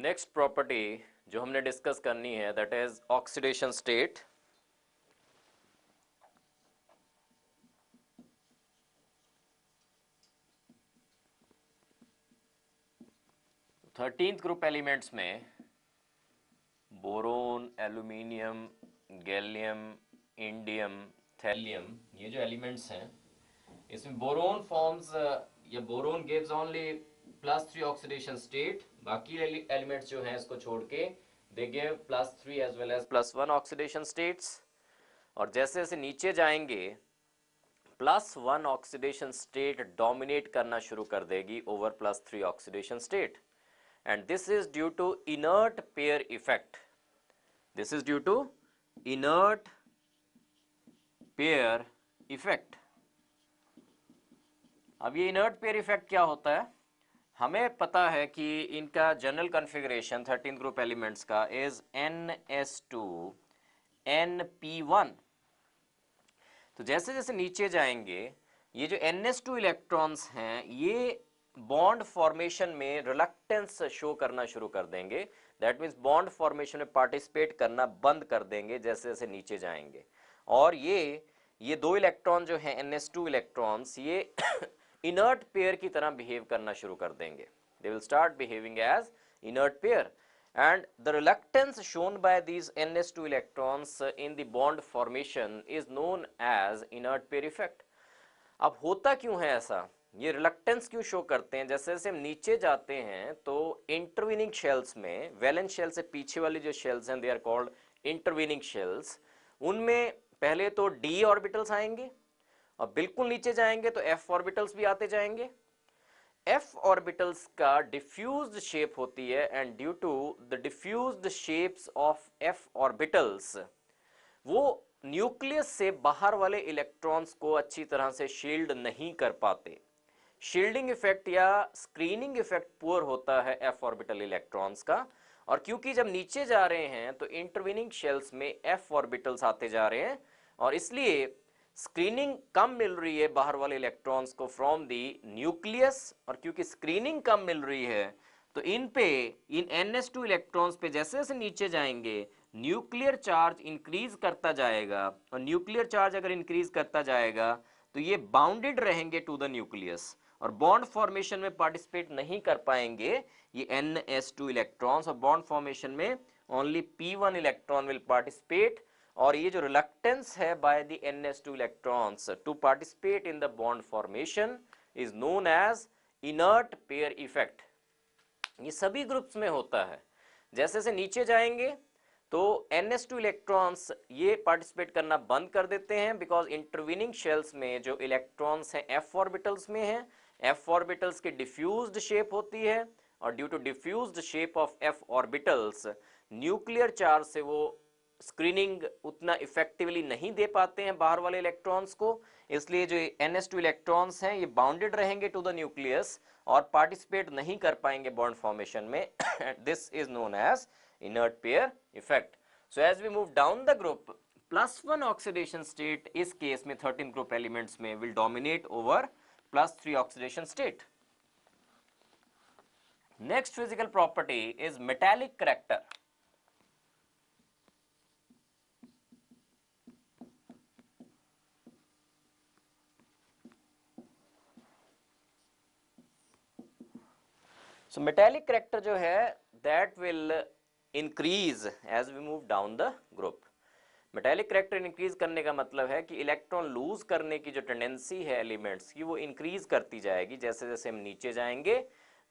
Next property जो हमने discuss करनी है that is oxidation state. Thirteenth group elements में boron, aluminium, gallium, indium, thallium, ये जो एलिमेंट्स हैं इसमें बोरोन फॉर्म्स या boron gives only +3 oxidation state. बाकी एलिमेंट्स जो हैं इसको छोड़ के दे give +3 as well as +1 oxidation states. और जैसे जैसे नीचे जाएंगे +1 ऑक्सीडेशन स्टेट डोमिनेट करना शुरू कर देगी over +3 oxidation state, and this is due to inert pair effect. This is due to inert pair effect. अब ये inert pair effect क्या होता है? हमें पता है कि इनका general configuration 13th group elements का इज NS2 NP1। तो जैसे जैसे नीचे जाएंगे ये जो NS2 इलेक्ट्रॉन्स हैं ये बॉन्ड फॉर्मेशन में रिलक्टेंस शो करना शुरू कर देंगे। दैट मीन्स बॉन्ड फॉर्मेशन में पार्टिसिपेट करना बंद कर देंगे जैसे जैसे नीचे जाएंगे। और ये दो इलेक्ट्रॉन जो हैं NS2 इलेक्ट्रॉन्स ये इनर्ट पेयर की तरह बिहेव करना शुरू कर देंगे। They will start behaving as inert pair and the reluctance shown by these NS2 electrons in the bond formation is known as inert pair effect. अब होता क्यों है ऐसा, ये रिलक्टेंस क्यों शो करते हैं? जैसे जैसे हम नीचे जाते हैं तो इंटरवीनिंग शेल्स में, वैलेंस शेल से पीछे वाली जो शेल्स हैं they are called intervening shells, उनमें पहले तो d ऑर्बिटल्स आएंगे और बिल्कुल नीचे जाएंगे तो f ऑर्बिटल्स भी आते जाएंगे। f ऑर्बिटल्स का डिफ्यूज्ड शेप होती है and due to the diffused shapes of f orbitals वो न्यूक्लियस से बाहर वाले इलेक्ट्रॉन्स को अच्छी तरह से शील्ड नहीं कर पाते। शील्डिंग इफेक्ट या स्क्रीनिंग इफेक्ट पुअर होता है f ऑर्बिटल इलेक्ट्रॉन्स का। और क्योंकि जब नीचे जा रहे हैं तो इंटरवीनिंग शेल्स में f ऑर्बिटल्स आते जा रहे हैं और इसलिए स्क्रीनिंग कम मिल रही है बाहर वाले इलेक्ट्रॉन्स को फ्रॉम दी न्यूक्लियस। और क्योंकि स्क्रीनिंग कम मिल रही है तो इन NS2 इलेक्ट्रॉन्स पे जैसे जैसे नीचे जाएंगे न्यूक्लियर चार्ज इंक्रीज करता जाएगा और न्यूक्लियर चार्ज अगर इंक्रीज करता जाएगा तो ये बाउंडेड रहेंगे टू द न्यूक्लियस और बॉन्ड फॉर्मेशन में पार्टिसिपेट नहीं कर पाएंगे ये NS2 इलेक्ट्रॉन्स। और बॉन्ड फॉर्मेशन में only P1 electron will participate. और ये जो रिलक्टेंस है by the NS2 electrons to participate in the bond formation is known as inert pair effect. ये सभी ग्रुप्स में होता है। जैसे जैसे नीचे जाएंगे तो NS2 इलेक्ट्रॉन्स ये पार्टिसिपेट करना बंद कर देते हैं बिकॉज इंटरवीनिंग शेल्स में जो इलेक्ट्रॉन्स हैं f ऑर्बिटल्स में हैं, f ऑर्बिटल्स की डिफ्यूज्ड शेप होती है और due to diffused shape of f orbitals nuclear charge से वो स्क्रीनिंग उतना इफेक्टिवली नहीं दे पाते हैं बाहर वाले इलेक्ट्रॉन्स को। इसलिए जो NS2 इलेक्ट्रॉन्स हैं ये बाउंडेड रहेंगे टू द न्यूक्लियस और पार्टिसिपेट नहीं कर पाएंगे बॉन्ड फॉर्मेशन में। This is known as inert pair effect. So as we move down the group, +1 oxidation state इस केस में 13 group elements में will dominate over +3 oxidation state. Next physical property is metallic character. So metallic character जो है that will increase as we move down the group. Metallic character increase करने का मतलब है कि इलेक्ट्रॉन लूज करने की जो टेंडेंसी है एलिमेंट्स की वो इंक्रीज करती जाएगी जैसे जैसे हम नीचे जाएंगे।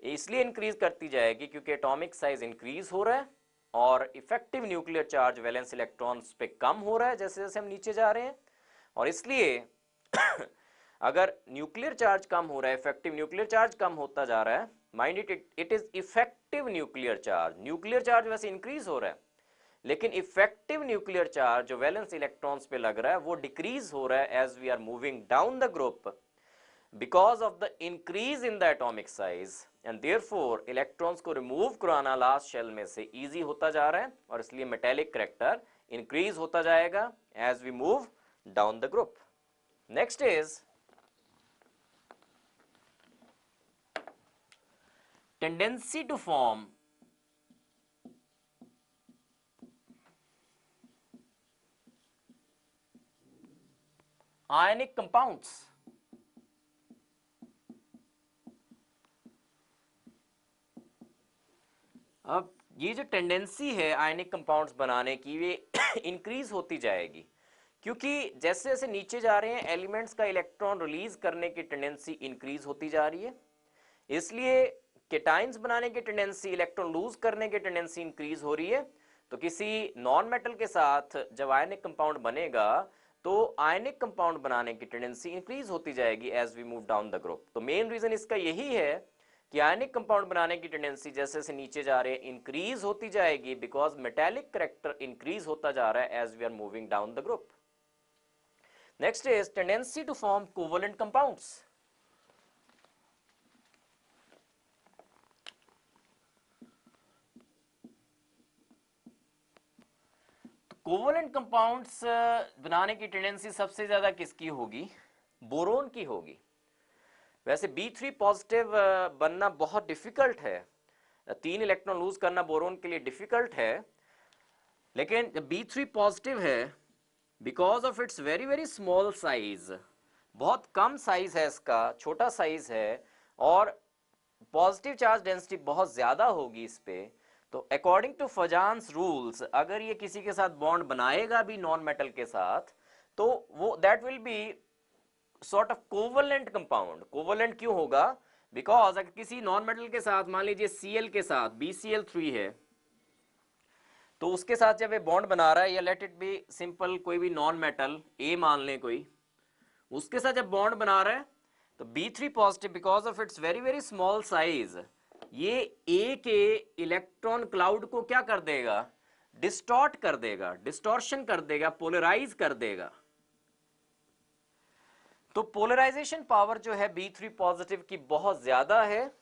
इसलिए इंक्रीज करती जाएगी क्योंकि एटॉमिक साइज इंक्रीज हो रहा है और effective nuclear charge valence electrons पे कम हो रहा है जैसे जैसे हम नीचे जा रहे हैं। और इसलिए अगर न्यूक्लियर चार्ज कम हो रहा है, इफेक्टिव न्यूक्लियर चार्ज कम होता जा रहा है, mind it is effective nuclear charge. Nuclear charge वैसे इंक्रीज हो रहा है लेकिन इफेक्टिव न्यूक्लियर चार्ज जो वैलेंस इलेक्ट्रॉन्स पे लग रहा है वो डिक्रीज हो रहा है as we are moving down the group because of the increase in the atomic size and therefore electrons को रिमूव कराना लास्ट शेल में से इजी होता जा रहा है और इसलिए मेटेलिक करेक्टर इंक्रीज होता जाएगा as we move down the group. Next is tendency to form ionic compounds. अब ये जो टेंडेंसी है आयनिक कंपाउंड्स बनाने की, ये इंक्रीज होती जाएगी, क्योंकि जैसे जैसे नीचे जा रहे हैं एलिमेंट्स का इलेक्ट्रॉन रिलीज करने की टेंडेंसी इंक्रीज होती जा रही है, इसलिए केटाइंस बनाने की टेंडेंसी, इलेक्ट्रॉन लूज करने की टेंडेंसी इंक्रीज हो रही है। तो किसी नॉन मेटल के साथ जब आयनिक कंपाउंड बनेगा तो आयनिक कंपाउंड बनाने की टेंडेंसी इंक्रीज होती जाएगी as we move down the group. तो मेन रीजन इसका यही है कि आयनिक कंपाउंड बनाने की टेंडेंसी जैसे जैसे नीचे जा रहे हैं इंक्रीज होती जाएगी, बिकॉज मेटेलिक करेक्टर इंक्रीज होता जा रहा है as we are moving down the group. Next is tendency to form covalent compounds. Covalent compounds बनाने की टेंडेंसी सबसे ज्यादा किसकी होगी? बोरोन की होगी। वैसे B3 पॉजिटिव बनना बहुत डिफिकल्ट है, 3 इलेक्ट्रॉन लूज करना बोरोन के लिए डिफिकल्ट है, लेकिन जब B3 पॉजिटिव है, because of its very very small size, बहुत कम साइज है इसका, छोटा साइज है, और पॉजिटिव चार्ज डेंसिटी बहुत ज्यादा होगी इस पे, तो अकॉर्डिंग टू फजान्स रूल्स अगर ये किसी के साथ बॉन्ड बनाएगा भी नॉन मेटल के साथ, तो वो that will be sort of covalent compound. Covalent क्यों होगा? बिकॉज अगर किसी नॉन मेटल के साथ मान लीजिए Cl के साथ BCl3 है, तो उसके साथ जब ये बॉन्ड बना रहा है, या लेट इट बी सिंपल कोई भी नॉन मेटल A मान लें कोई, उसके साथ जब बॉन्ड बना रहा है तो B3 positive because of its very very small size, ये A के इलेक्ट्रॉन क्लाउड को क्या कर देगा? डिस्टॉर्ट कर देगा, डिस्टॉर्शन कर देगा, पोलराइज कर देगा। तो पोलराइजेशन पावर जो है B3 पॉजिटिव की बहुत ज्यादा है।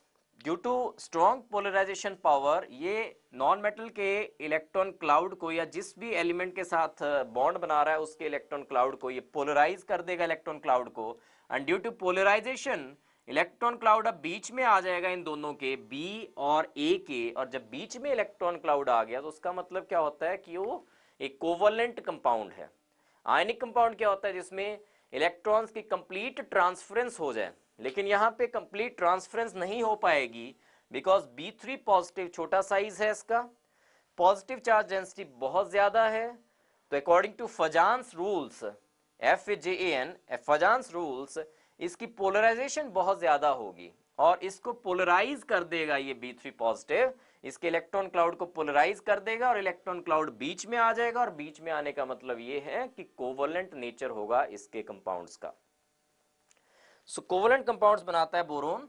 Due to strong polarisation power, ये नॉन मेटल के इलेक्ट्रॉन क्लाउड को, या जिस भी एलिमेंट के साथ बॉन्ड बना रहा है उसके इलेक्ट्रॉन क्लाउड को, ये पोलराइज कर देगा इलेक्ट्रॉन क्लाउड को। And due to polarisation electron cloud अब बीच में आ जाएगा इन दोनों के, B और A के, और जब बीच में इलेक्ट्रॉन क्लाउड आ गया तो उसका मतलब क्या होता है कि वो एक कोवेलेंट कंपाउंड है। आयनिक कंपाउंड क्या होता है? जिसमें इलेक्ट्रॉन्स की कंप्लीट ट्रांसफरेंस हो जाए, लेकिन यहाँ पे कंप्लीट ट्रांसफरेंस नहीं हो पाएगी, बिकॉज B3 पॉजिटिव छोटा साइज है इसका, पॉजिटिव चार्ज डेंसिटी बहुत ज्यादा है। तो according to Fajans rules, FAJAN, Fajans rules, इसकी पोलराइजेशन बहुत ज्यादा होगी और इसको पोलराइज कर देगा ये B3 पॉजिटिव, इसके इलेक्ट्रॉन क्लाउड को पोलराइज कर देगा और इलेक्ट्रॉन क्लाउड बीच में आ जाएगा, और बीच में आने का मतलब ये है कि कोवेलेंट नेचर होगा इसके कंपाउंड्स का। सो कोवेलेंट कंपाउंड्स बनाता है बोरोन,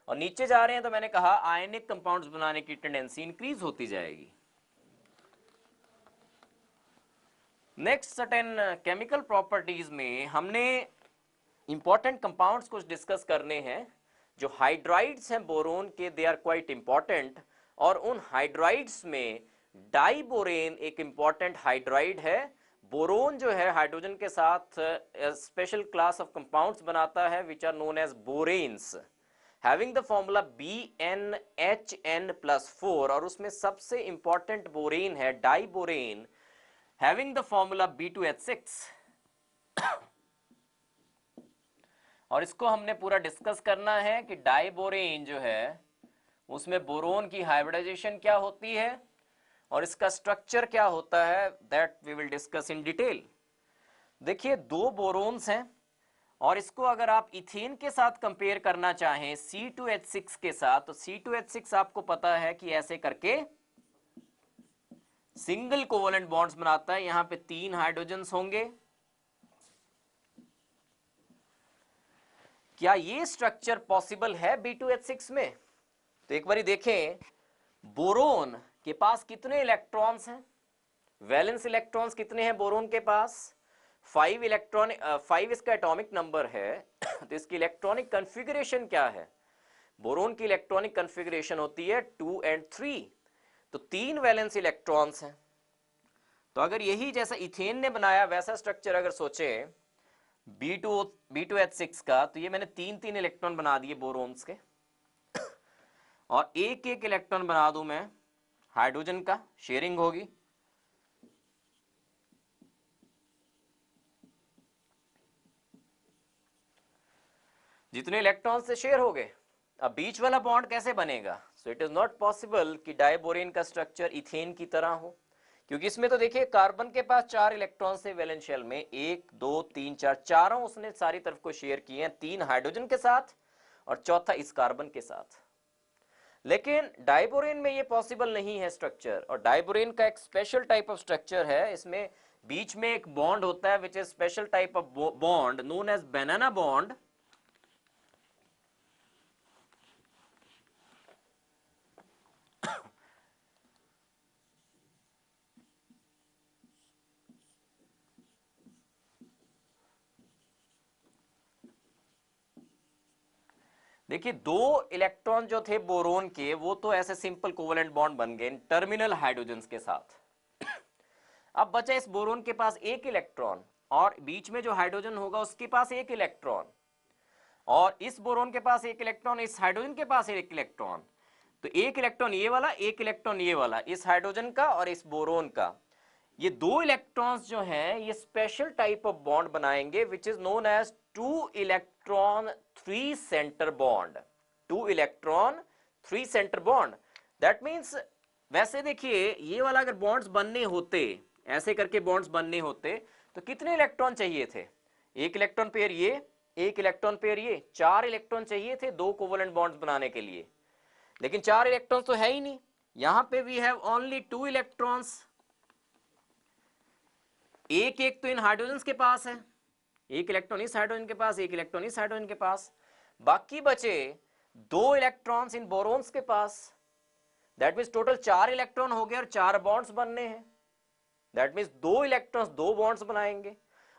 और नीचे जा रहे हैं तो मैंने कहा आयनिक कंपाउंड्स बनाने की टेंडेंसी इंक्रीज होती जाएगी। नेक्स्ट सर्टेन केमिकल प्रॉपर्टीज में हमने इंपॉर्टेंट कंपाउंड्स कुछ डिस्कस करने हैं। जो हाइड्राइड्स हैं बोरोन के, दे आर क्वाइट इंपॉर्टेंट, और उन हाइड्राइड्स में डाइबोरेन एक इंपॉर्टेंट हाइड्राइड है। बोरोन जो है हाइड्रोजन के साथ स्पेशल क्लास ऑफ कंपाउंड्स बनाता है which are known as boranes, having the formula BnHn+4, और उसमें सबसे इंपॉर्टेंट बोरेन है diborane, having the formula B2H6। और इसको हमने पूरा डिस्कस करना है कि डाइबोरेन जो है उसमें बोरोन की हाइब्रिडाइजेशन क्या होती है और इसका स्ट्रक्चर क्या होता है, that we will discuss in detail. देखिए, दो बोरोन्स हैं और इसको अगर आप इथेन के साथ कंपेयर करना चाहें C2H6 के साथ, तो C2H6 आपको पता है कि ऐसे करके सिंगल कोवेलेंट बॉन्ड्स बनाता है। यहां पे 3 हाइड्रोजन्स होंगे। क्या ये स्ट्रक्चर पॉसिबल है B2H6 में? तो एक बार देखें, बोरोन के पास कितने इलेक्ट्रॉन्स हैं, वैलेंस इलेक्ट्रॉन्स कितने हैं बोरोन के पास? 5 इलेक्ट्रॉन, 5 इसका एटॉमिक नंबर है। तो इसकी इलेक्ट्रॉनिक कॉन्फ़िगरेशन क्या है? बोरोन की इलेक्ट्रॉनिक कॉन्फ़िगरेशन होती है 2 और 3, तो 3 वैलेंस इलेक्ट्रॉन्स हैं। तो अगर यही जैसा इथेन ने बनाया वैसा स्ट्रक्चर अगर सोचें B2H6 का, तो ये मैंने 3 इलेक्ट्रॉन बना दिए बोरोन्स के, और एक इलेक्ट्रॉन बना दूं मैं हाइड्रोजन का, शेयरिंग होगी। जितने इलेक्ट्रॉन से शेयर हो गए। अब बीच वाला बॉन्ड कैसे बनेगा? So it is not possible कि डाइबोरेन का स्ट्रक्चर इथेन की तरह हो, क्योंकि इसमें तो देखिए कार्बन के पास 4 इलेक्ट्रॉन से वैलेंस शेल में 1 2 3 4 चारों उसने सारी तरफ को शेयर किए हैं, 3 हाइड्रोजन के साथ और चौथा इस कार्बन के साथ। लेकिन डाइबोरेन में ये पॉसिबल नहीं है स्ट्रक्चर, और डाइबोरेन का एक स्पेशल टाइप ऑफ स्ट्रक्चर है, इसमें बीच में एक बॉन्ड होता है which is special type of bond known as banana bond. देखिए दो इलेक्ट्रॉन जो थे बोरोन के वो तो ऐसे सिंपल कोवेलेंट बॉन्ड बन गए टर्मिनल हाइड्रोजन्स के साथ। अब बचा इस बोरोन के पास एक इलेक्ट्रॉन और बीच में जो हाइड्रोजन होगा उसके पास एक इलेक्ट्रॉन, और इस बोरोन के पास एक इलेक्ट्रॉन, इस हाइड्रोजन के पास एक इलेक्ट्रॉन। तो एक इलेक्ट्रॉन ये वाला, एक इलेक्ट्रॉन ये वाला, इस हाइड्रोजन का और इस बोरोन का। ये दो इलेक्ट्रॉन्स जो हैं ये स्पेशल टाइप ऑफ बॉन्ड बनाएंगे which is known as 2 electron 3 centre bond. 2 electron 3 centre bond, that means वैसे देखिए ये वाला अगर बॉन्ड्स बनने होते, ऐसे करके बॉन्ड्स बनने होते तो कितने इलेक्ट्रॉन चाहिए थे? एक इलेक्ट्रॉन पेयर ये, एक इलेक्ट्रॉन पेयर ये, 4 इलेक्ट्रॉन चाहिए थे दो कोवेलेंट बॉन्ड्स बनाने के लिए। लेकिन 4 इलेक्ट्रॉन तो है ही नहीं, यहां पे वी हैव ओनली 2 इलेक्ट्रॉन्स। एक एक तो इन हाइड्रोजन के पास है, एक इलेक्ट्रॉन इस हाइड्रोजन के पास, एक इलेक्ट्रॉन इस हाइड्रोजन के पास, बाकी बचे 2 इलेक्ट्रॉन्स इन बोरोन्स के पास। दैट मीन्स टोटल 4 इलेक्ट्रॉन हो गए और 4 बॉन्ड्स बनने हैं। दैट मीन्स 2 इलेक्ट्रॉन्स 2 बॉन्ड्स बनाएंगे,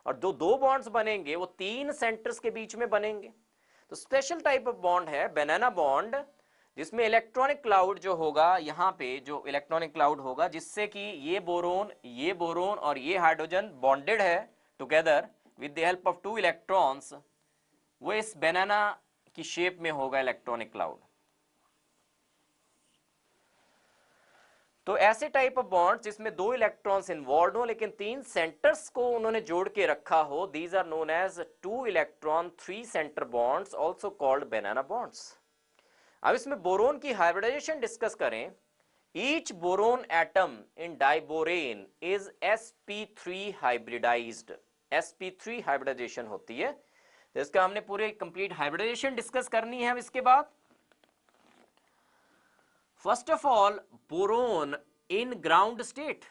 और जो 2 बॉन्ड्स बनेंगे वो 3 सेंटर्स के बीच में बनेंगे। तो स्पेशल टाइप ऑफ बॉन्ड है बनाना बॉन्ड, जिसमें इलेक्ट्रॉनिक क्लाउड जो होगा, यहाँ पे जो इलेक्ट्रॉनिक क्लाउड होगा जिससे कि ये बोरोन और ये हाइड्रोजन बॉन्डेड है together with the help of 2 electrons, वो इस बनाना की शेप में होगा इलेक्ट्रॉनिक क्लाउड। तो ऐसे टाइप ऑफ बॉन्ड जिसमें 2 इलेक्ट्रॉन्स इन्वॉल्व हो लेकिन 3 सेंटर्स को उन्होंने जोड़ के रखा हो, these are known as 2 electron 3 centre bonds, also called banana bonds. अब इसमें बोरोन की हाइब्रिडाइजेशन डिस्कस करें। Each boron atom in diborane is sp3 hybridised. sp3 hybridisation होती है, तो इसका हमने पूरे कंप्लीट हाइब्रिडाइजेशन डिस्कस करनी है। अब इसके बाद first of all boron in ground state,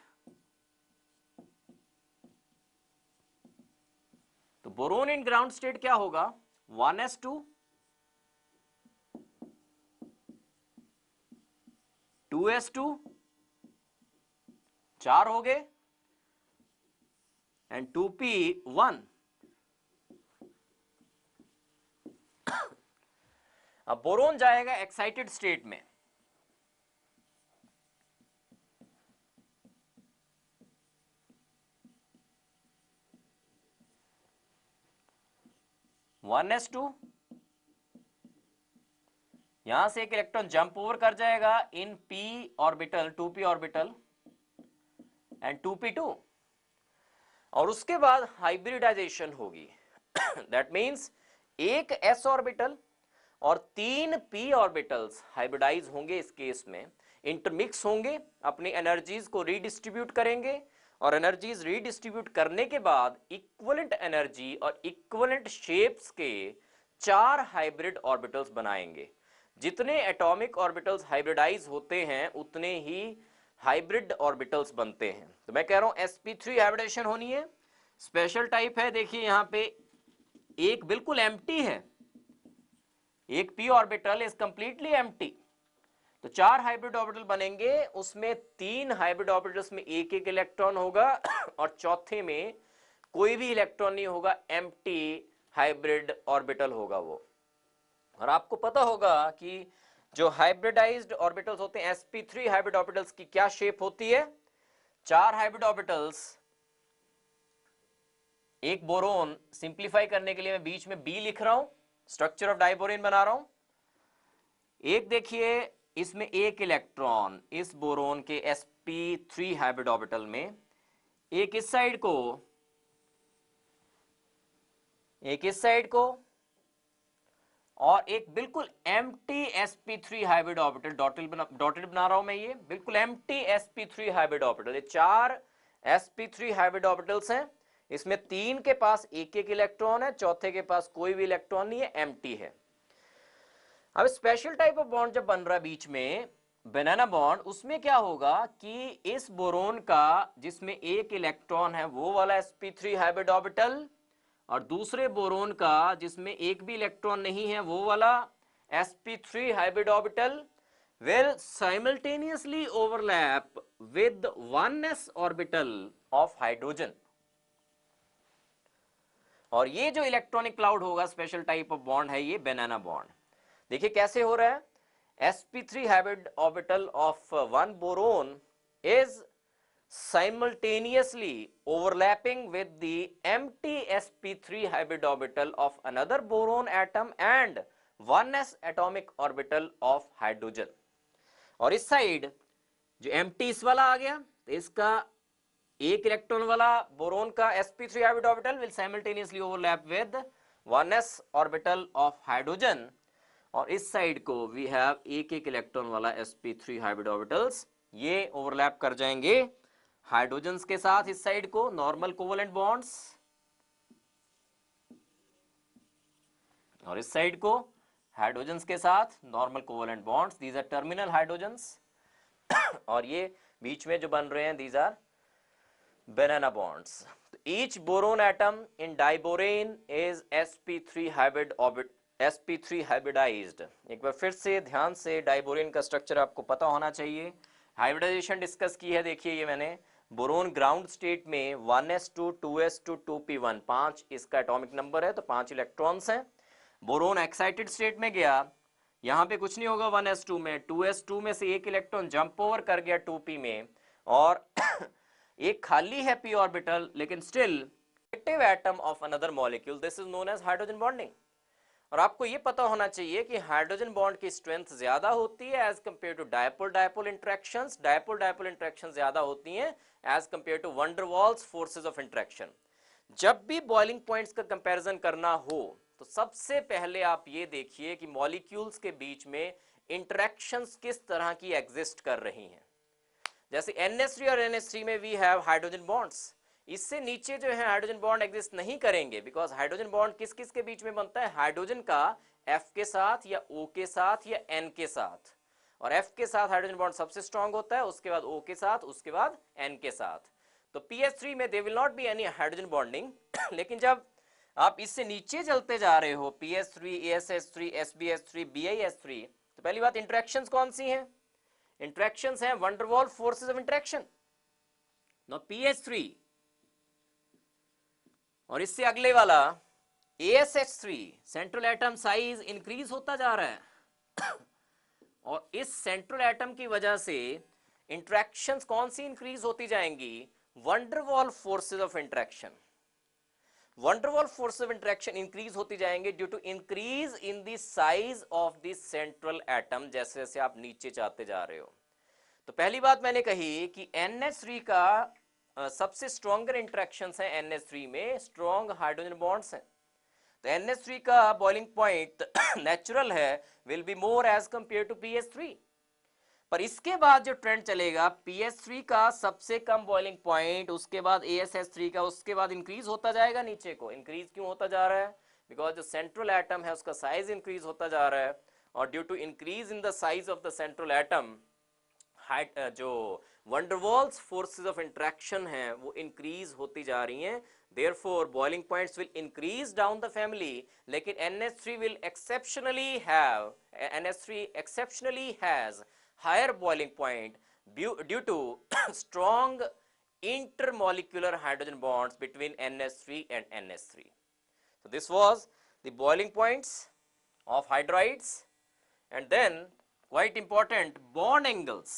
तो बोरोन इन ग्राउंड स्टेट क्या होगा? 1s2 2s2 4 हो गए एंड 2p1। अब बोरोन जाएगा एक्साइटेड स्टेट में, वन एस टू, यहां से एक इलेक्ट्रॉन जंप ओवर कर जाएगा इन p orbital 2p orbital and 2p2, और उसके बाद हाइब्रिडाइजेशन होगी। दैट मीन्स एक s ऑर्बिटल और 3 p ऑर्बिटल्स हाइब्रिडाइज होंगे, इस केस में इंटरमिक्स होंगे, अपनी एनर्जीज को रीडिस्ट्रीब्यूट करेंगे, और एनर्जीज रीडिस्ट्रीब्यूट करने के बाद इक्विवेलेंट एनर्जी और इक्विवेलेंट शेप्स के 4 हाइब्रिड ऑर्बिटल्स बनाएंगे। जितने एटॉमिक ऑर्बिटल्स हाइब्रिडाइज होते हैं उतने ही हाइब्रिड ऑर्बिटल्स बनते हैं। तो मैं कह रहा हूं sp3 हाइब्रिडाइजेशन होनी है, स्पेशल टाइप है। देखिए यहां पे एक बिल्कुल एम्प्टी है, एक p orbital is completely empty, तो 4 हाइब्रिड ऑर्बिटल बनेंगे, उसमें 3 हाइब्रिड ऑर्बिटल्स में एक एक इलेक्ट्रॉन होगा और चौथे में कोई भी इलेक्ट्रॉन नहीं होगा, एम्प्टी हाइब्रिड ऑर्बिटल होगा वो। और आपको पता होगा कि जो हाइब्रिडाइज्ड ऑर्बिटल्स होते हैं sp3 हाइब्रिड ऑर्बिटल्स की क्या शेप होती है? 4 हाइब्रिड ऑर्बिटल्स, एक बोरोन, सिंप्लीफाई करने के लिए मैं बीच में b लिख रहा हूं, स्ट्रक्चर ऑफ डाइबोरेन बना रहा हूं। एक देखिए इसमें एक इलेक्ट्रॉन इस बोरोन के sp3 हाइब्रिड ऑर्बिटल में, एक इस साइड को, एक इस साइड को, और एक बिल्कुल empty sp3 hybrid orbital, dotted बना रहा हूं मैं, ये बिल्कुल एम्प्टी sp3 हाइब्रिड ऑर्बिटल। ये 4 sp3 हाइब्रिड ऑर्बिटल्स हैं, इसमें 3 के पास एक एक इलेक्ट्रॉन है, चौथे के पास कोई भी इलेक्ट्रॉन नहीं है, एम्प्टी है। अब स्पेशल टाइप ऑफ बॉन्ड जब बन रहा है बीच में, बनाना बॉन्ड, उसमें क्या होगा कि इस बोरोन का जिसमें एक इलेक्ट्रॉन है वो वाला sp3 हाइब्रिड ऑर्बिटल, और दूसरे बोरोन का जिसमें एक भी इलेक्ट्रॉन नहीं है वो वाला sp3 hybrid orbital will simultaneously overlap with 1s orbital of hydrogen। और ये जो इलेक्ट्रॉनिक क्लाउड होगा, स्पेशल टाइप ऑफ बॉन्ड है ये बनाना बॉन्ड। देखिए कैसे हो रहा है, sp3 hybrid orbital of one boron is simultaneously overlapping with the empty sp3 hybrid orbital of another boron atom and 1s atomic orbital of hydrogen। और इस साइड जो empty इस वाला आ गया, तो इसका एक इलेक्ट्रॉन वाला बोरोन का sp3 hybrid orbital will simultaneously overlap with 1s orbital of hydrogen, और इस साइड को वी हैव एक एक इलेक्ट्रॉन वाला sp3 हाइब्रिड ऑर्बिटल्स, ये ओवरलैप कर जाएंगे हाइड्रोजन्स के साथ। इस साइड को नॉर्मल कोवेलेंट बॉन्ड्स, और इस साइड को हाइड्रोजन्स के साथ normal covalent bonds, these are terminal hydrogens. और ये बीच में जो बन रहे हैं these are banana bonds। each boron atom in diborane is sp3 hybrid orbit, sp3 hybridized। एक बार फिर से ध्यान से डाइबोरेन का स्ट्रक्चर आपको पता होना चाहिए। हाइब्रिडाइजेशन डिस्कस की है, देखिए ये मैंने बोरोन ग्राउंड स्टेट में 1s2 2s2 2p1 5 इसका एटॉमिक नंबर है, तो 5 इलेक्ट्रॉन्स हैं। बोरोन एक्साइटेड स्टेट में गया, यहाँ पे कुछ नहीं होगा 1s2 में, 2s2 में से एक इलेक्ट्रॉन जंप ओवर कर गया 2p में, और एक खाली है p ऑर्बिटल लेकिन still active atom of another molecule, this is known as hydrogen bonding. और आपको ये पता होना चाहिए कि हाइड्रोजन बॉन्ड की स्ट्रेंथ ज्यादा होती है as compared to dipole dipole interactions, dipole dipole interaction ज्यादा होती हैं as compared to van der Waals forces of interaction. जब भी बॉइलिंग पॉइंट्स का कंपैरिजन करना हो तो सबसे पहले आप ये देखिए कि मॉलिक्यूल्स के बीच में इंटरेक्शंस किस तरह की एग्जिस्ट कर रही हैं। जैसे NH3 और NH3 में वी हैव हाइड्रोजन बॉन्ड्स, इससे नीचे जो है हाइड्रोजन बॉन्ड एग्जिस्ट नहीं करेंगे, बिकॉज हाइड्रोजन बॉन्ड किस किस के बीच में बनता है, हाइड्रोजन का F के साथ या O के साथ या N के साथ, और F के साथ हाइड्रोजन बॉन्ड सबसे स्ट्रांग होता है, उसके बाद O के साथ, उसके बाद N के साथ। तो PS3 में they will not be any hydrogen bonding. लेकिन जब आप इससे नीचे चलते जा रहे हो PS3 ASH3 SbH3 BiH3, तो पहली बात इंटरेक्शंस कौन सी हैं, इंटरेक्शंस हैं van der Waals forces of interaction. No PH3 और इससे अगले वाला ASH3, central atom size increase होता जा रहा है, और इस सेंट्रल एटम की वजह से इंटरेक्शंस कौन सी इंक्रीज होती जाएंगी, van der Waals forces of interaction. Van der Waals force of interaction increase होती जाएंगे due to increase in the size of the central atom, जैसे जैसे आप नीचे जाते जा रहे हो। तो पहली बात मैंने कही कि NH3 का सबसे स्ट्रॉन्गर इंटरेक्शंस हैं, NH3 में स्ट्रॉन्ग हाइड्रोजन बॉन्ड्स हैं, तो NH3 का बॉइलिंग पॉइंट नेचुरल है will be more as compared to PH3। पर इसके बाद जो ट्रेंड चलेगा, PH3 का सबसे कम बॉइलिंग पॉइंट, उसके बाद ASH3 का, उसके बाद इंक्रीज होता जाएगा नीचे को। इंक्रीज क्यों होता जा रहा है, बिकॉज जो सेंट्रल एटम है उसका साइज इंक्रीज होता जा रहा है, और due to increase in the size of the central atom, जो वंडरवॉल्स फोर्सेस ऑफ इंटरेक्शन हैं वो इंक्रीज होती जा रही हैं, therefore boiling points will increase down the family. लेकिन NH3 will exceptionally have, NH3 exceptionally has higher boiling point due to strong intermolecular hydrogen bonds between NH3 and NH3. So this was the boiling points of hydrides, and then quite important, bond angles.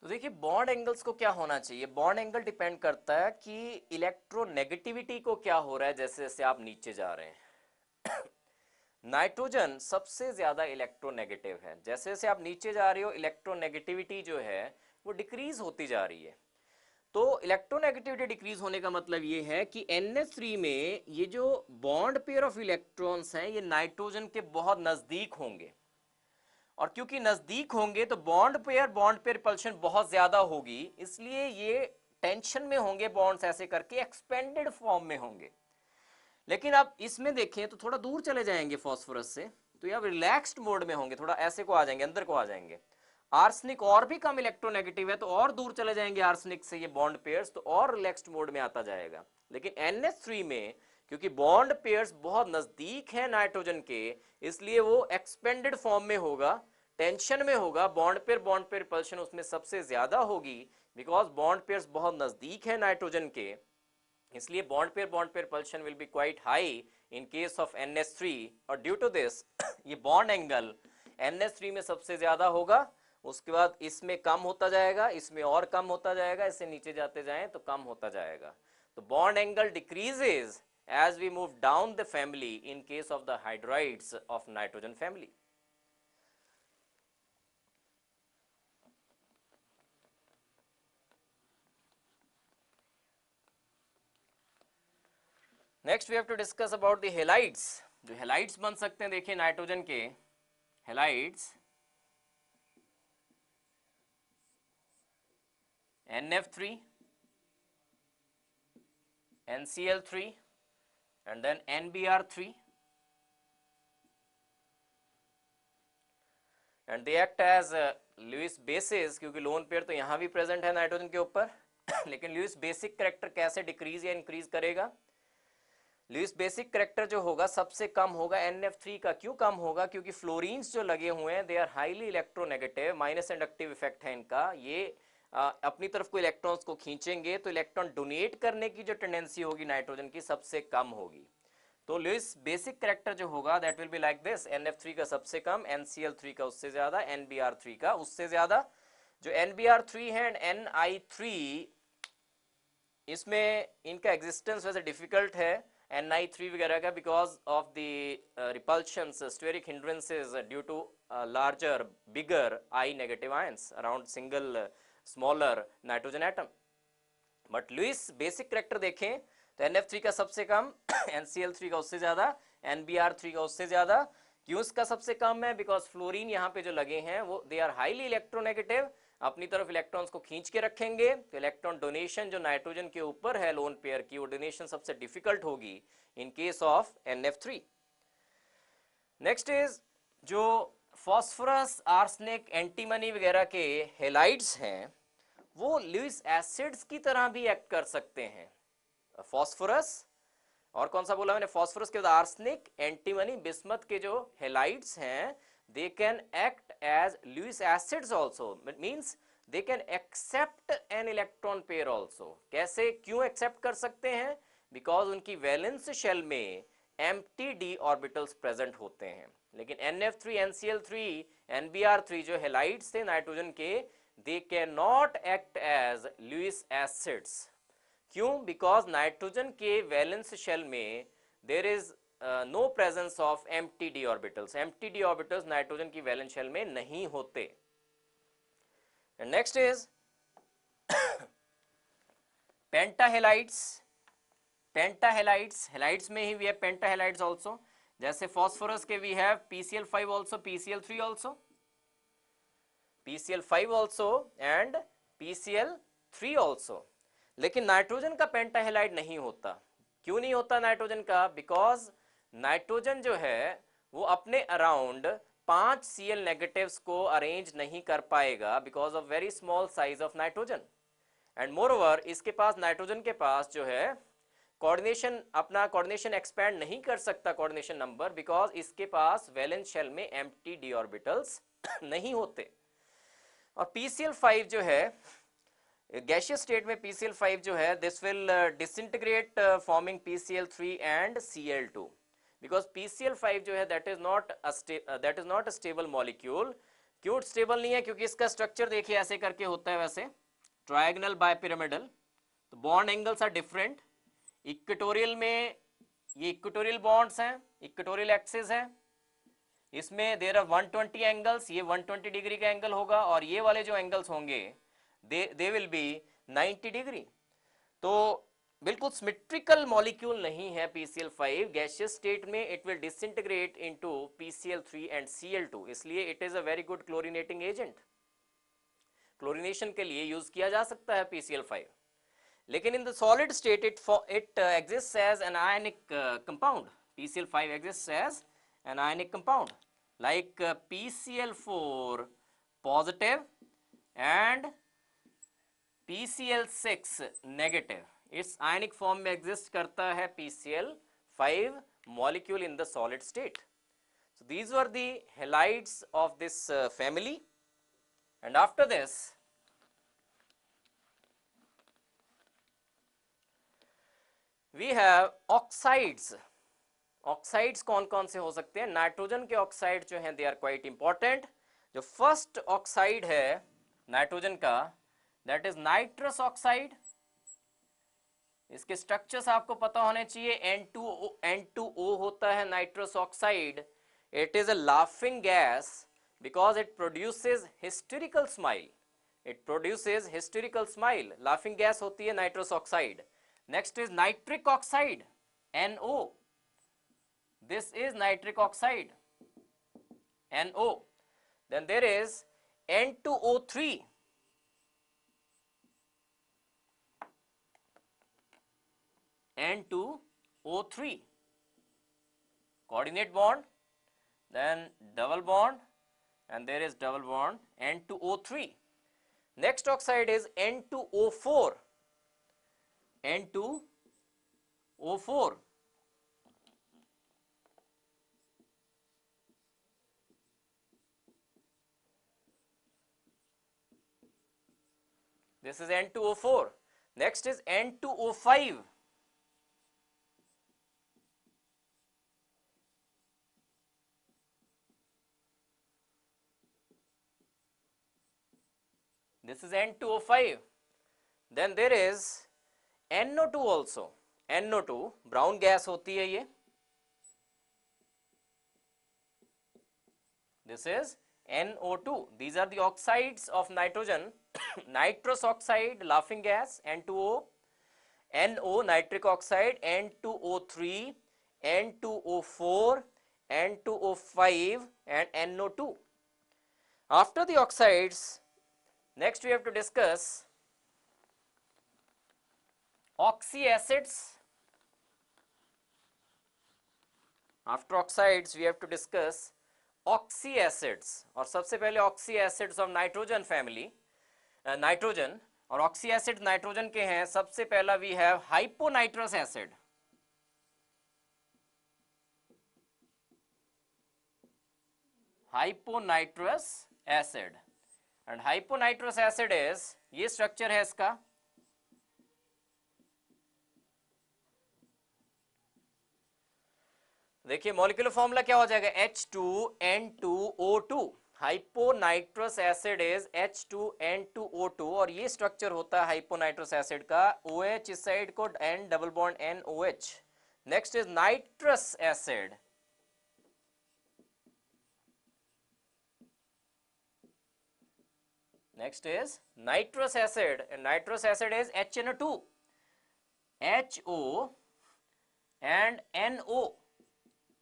तो देखिए bond angles को क्या होना चाहिए, bond angle depend करता है कि electronegativity को क्या हो रहा है जैसे जैसे आप नीचे जा रहे हैं। नाइट्रोजन सबसे ज्यादा इलेक्ट्रोनेगेटिव है, जैसे जैसे आप नीचे जा रहे हो इलेक्ट्रोनेगेटिविटी जो है वो डिक्रीज होती जा रही है। तो इलेक्ट्रोनेगेटिविटी डिक्रीज होने का मतलब ये है कि NH3 में ये जो बॉन्ड पेयर ऑफ इलेक्ट्रॉन्स हैं ये नाइट्रोजन के बहुत नजदीक होंगे, और क्योंकि नजदीक होंगे तो बॉन्ड पेयर रिपल्शन बहुत ज्यादा होगी, इसलिए ये टेंशन में होंगे, बॉन्ड्स ऐसे करके एक्सपेंडेड फॉर्म में होंगे। लेकिन आप इसमें देखें तो थोड़ा दूर चले जाएंगे फॉस्फोरस से, तो ये अब रिलैक्स्ड मोड में होंगे, थोड़ा ऐसे को आ जाएंगे, अंदर को आ जाएंगे। आर्सेनिक और भी कम इलेक्ट्रोनेगेटिव है तो और दूर चले जाएंगे आर्सेनिक से ये बॉन्ड पेयर्स, तो और रिलैक्स्ड मोड में आता जाएगा। लेकिन NH3 में क्योंकि बॉन्ड पेयर्स बहुत नजदीक है नाइट्रोजन के, इसलिए वो एक्सपेंडेड फॉर्म में होगा, टेंशन में होगा, बॉन्ड पेयर रिपल्शन उसमें सबसे ज्यादा होगी, बिकॉज बॉन्ड पेयर्स बहुत नजदीक है नाइट्रोजन के, इसलिए bond pair repulsion will be quite high in case of NH3, और ड्यू टू दिस ये बॉन्ड एंगल NH3 में सबसे ज्यादा होगा, उसके बाद इसमें कम होता जाएगा, इसमें और कम होता जाएगा, इससे नीचे जाते जाएं तो कम होता जाएगा। तो bond angle decreases as we move down the family in case of the hydrides of nitrogen family. Next we have to discuss about the halides. जो halides बन सकते हैं देखिए नाइट्रोजन के halides NF3, NCl3 and then NBr3, and they act as Lewis bases, क्योंकि lone pair तो यहाँ भी प्रेजेंट है नाइट्रोजन के ऊपर। लेकिन लुइस बेसिक करेक्टर कैसे डिक्रीज या इंक्रीज करेगा, लुइस बेसिक करेक्टर जो होगा सबसे कम होगा NF3 का। क्यों कम होगा, क्योंकि फ्लोरीन्स जो लगे हुए हैं they are highly electronegative, minus inductive effect है इनका, ये अपनी तरफ को इलेक्ट्रॉन्स को खींचेंगे, तो इलेक्ट्रॉन डोनेट करने की जो टेंडेंसी होगी नाइट्रोजन की सबसे कम होगी। तो लुइस बेसिक करेक्टर जो होगा that will be like this, NF3 का सबसे कम, NCl3 का उससे ज्यादा, NBr3 का उससे ज्यादा। जो NBr3 है एंड Ni3, इसमें इनका एग्जिस्टेंस वैसे डिफिकल्ट है Ni3 वगैरह का, because of the repulsions steric hindrances due to larger bigger I negative ions around single smaller nitrogen atom. But Lewis basic character देखें तो NF3 का सबसे कम, NCl3 का उससे ज्यादा, NBr3 का उससे ज्यादा। क्यों इसका सबसे कम है, बिकॉज फ्लोरीन यहाँ पे जो लगे हैं वो दे आर हाईली इलेक्ट्रोनेगेटिव, अपनी तरफ इलेक्ट्रॉन्स को खींच के रखेंगे, तो इलेक्ट्रॉन डोनेशन जो नाइट्रोजन के ऊपर है लोन पेयर की, वो डोनेशन सबसे डिफिकल्ट होगी इन case of NF3। Next is जो फॉस्फोरस, आर्सेनिक, एंटीमनी वगैरह के हेलाइड्स हैं वो लुइस एसिड्स की तरह भी एक्ट कर सकते हैं। फॉस्फोरस और कौन सा बोला मैंने, फॉस्फोरस के बाद आर्सेनिक, एंटीमनी, बिस्मथ के जो हेलाइड्स हैं they can act as Lewis acids also, it means they can accept an electron pair also। कैसे, क्यों एक्सेप्ट कर सकते हैं, बिकॉज उनकी वैलेंस शेल में empty d ऑर्बिटल्स प्रेजेंट होते हैं। लेकिन NF3, NCl3, NBr3 जो हेलाइड्स थे नाइट्रोजन के, they cannot act as Lewis acids। क्यों, बिकॉज नाइट्रोजन के वैलेंस शेल में there is no presence of empty d orbitals, empty d orbitals nitrogen की वैलेंस शेल में नहीं होते। Next is pentahalides. Pentahalides, halides में ही वी हैव पेंटाहेलाइड्स आल्सो, जैसे फॉस्फोरस के we have PCl5 also, PCl3 also, PCl5 also and PCl3 also. लेकिन nitrogen का पेंटाहेलाइड नहीं होता। क्यों नहीं होता नाइट्रोजन का, बिकॉज नाइट्रोजन जो है वो अपने अराउंड 5 Cl नेगेटिव्स को अरेंज नहीं कर पाएगा because of very small size of nitrogen. And more over इसके पास, नाइट्रोजन के पास जो है कोऑर्डिनेशन, अपना कोऑर्डिनेशन एक्सपैंड नहीं कर सकता कोऑर्डिनेशन नंबर, बिकॉज इसके पास वैलेंस शेल में एम्प्टी डी ऑर्बिटल्स नहीं होते। और PCl5 जो है गैसियस स्टेट में, PCl5 जो है this will disintegrate forming PCl3 and Cl2, because PCl5 जो है that is not a stable molecule. क्यों स्टेबल नहीं है? क्योंकि इसका स्ट्रक्चर देखिए ऐसे करके होता है, वैसे ट्रायगोनल बायपिरामिडल, तो bond angles are different. Equatorial में ये इक्वेटोरियल बॉन्ड्स हैं, इक्वेटोरियल एक्सिस है, इसमें देर आर 120 एंगल्स, ये 120 डिग्री का एंगल होगा, और ये वाले जो एंगल्स होंगे दे विल बी 90 डिग्री। तो बिल्कुल सिमेट्रिकल मॉलिक्यूल नहीं है PCl5। गैसियस स्टेट में it will disintegrate into PCl3 and Cl2, इसलिए it is a very good chlorinating agent. Chlorination के लिए यूज किया जा सकता है PCl5। लेकिन in the solid state it exists as an ionic compound. PCl5 exists as an ionic compound like PCl4 positive and PCl6 negative। इस ionic form में exist करता है PCl5 molecule in the solid state। So these were the halides of this family, and after this we have oxides। Oxides कौन कौन से हो सकते हैं? नाइट्रोजन के ऑक्साइड जो हैं दे आर क्वाइट इंपॉर्टेंट। जो फर्स्ट ऑक्साइड है नाइट्रोजन का, दैट इज नाइट्रस ऑक्साइड। इसके स्ट्रक्चर्स आपको पता होने चाहिए। N2O होता है nitrous oxide. It is a laughing gas because it produces hysterical smile. It produces hysterical smile, laughing gas होती है nitrous oxide. Next is nitric oxide, NO। This is nitric oxide, NO. Then there is N2O3, N2O3, coordinate bond, then double bond, and there is double bond N2O3. Next oxide is N2O4, N2O4. This is N2O4. Next is N2O5. This is N2O5. Then there is NO2 also. NO2 brown gas होती है ये. This is NO2. These are the oxides of nitrogen. Nitrous oxide, laughing gas, N2O, NO, nitric oxide, N2O3, N2O4, N2O5, and NO2. After the oxides, next we have to discuss oxyacids. After oxides, we have to discuss oxy acids. और सबसे पहले oxy acids of nitrogen family, nitrogen और oxy acid nitrogen के हैं। सबसे पहला we have hyponitrous acid. Hyponitrous acid, and hyponitrous acid is, ये structure है इसका, देखिए मॉलिक्यूलर फॉर्मूला क्या हो जाएगा, H2N2O2। Hyponitrous acid is H2N2O2, और ये स्ट्रक्चर होता है हाइपोनाइट्रस एसिड का, OH इस साइड को, N double bond NOH। Next is nitrous acid, next is nitrous acid, and nitrous acid is HNO2, HO and NO,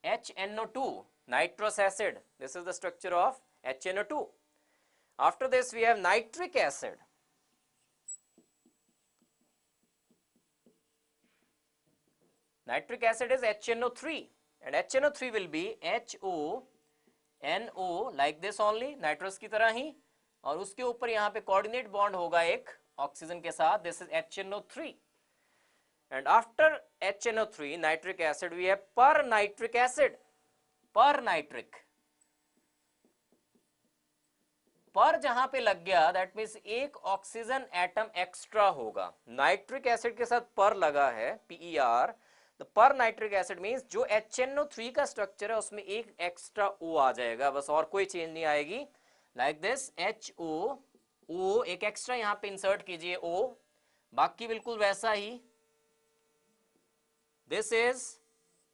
HNO2, nitrous acid. This is the structure of HNO2. After this we have nitric acid. Nitric acid is HNO3, and HNO3 will be HONO like this only, nitrous की तरह ही, और उसके ऊपर यहाँ पे coordinate bond होगा एक oxygen के साथ, this is HNO3. And after HNO3, nitric acid, we have pernitric acid. Pernitric. पर जहां पे लग गया, that means एक ऑक्सीजन एटम एक्स्ट्रा होगा। नाइट्रिक एसिड के साथ पर लगा है, PER, तो परनाइट्रिक एसिड मीन्स जो HNO3 का स्ट्रक्चर है उसमें एक एक्स्ट्रा O आ जाएगा, बस और कोई चेंज नहीं आएगी। लाइक दिस HO एक एक्स्ट्रा यहां पे इंसर्ट कीजिए O, बाकी बिल्कुल वैसा ही। दिस इज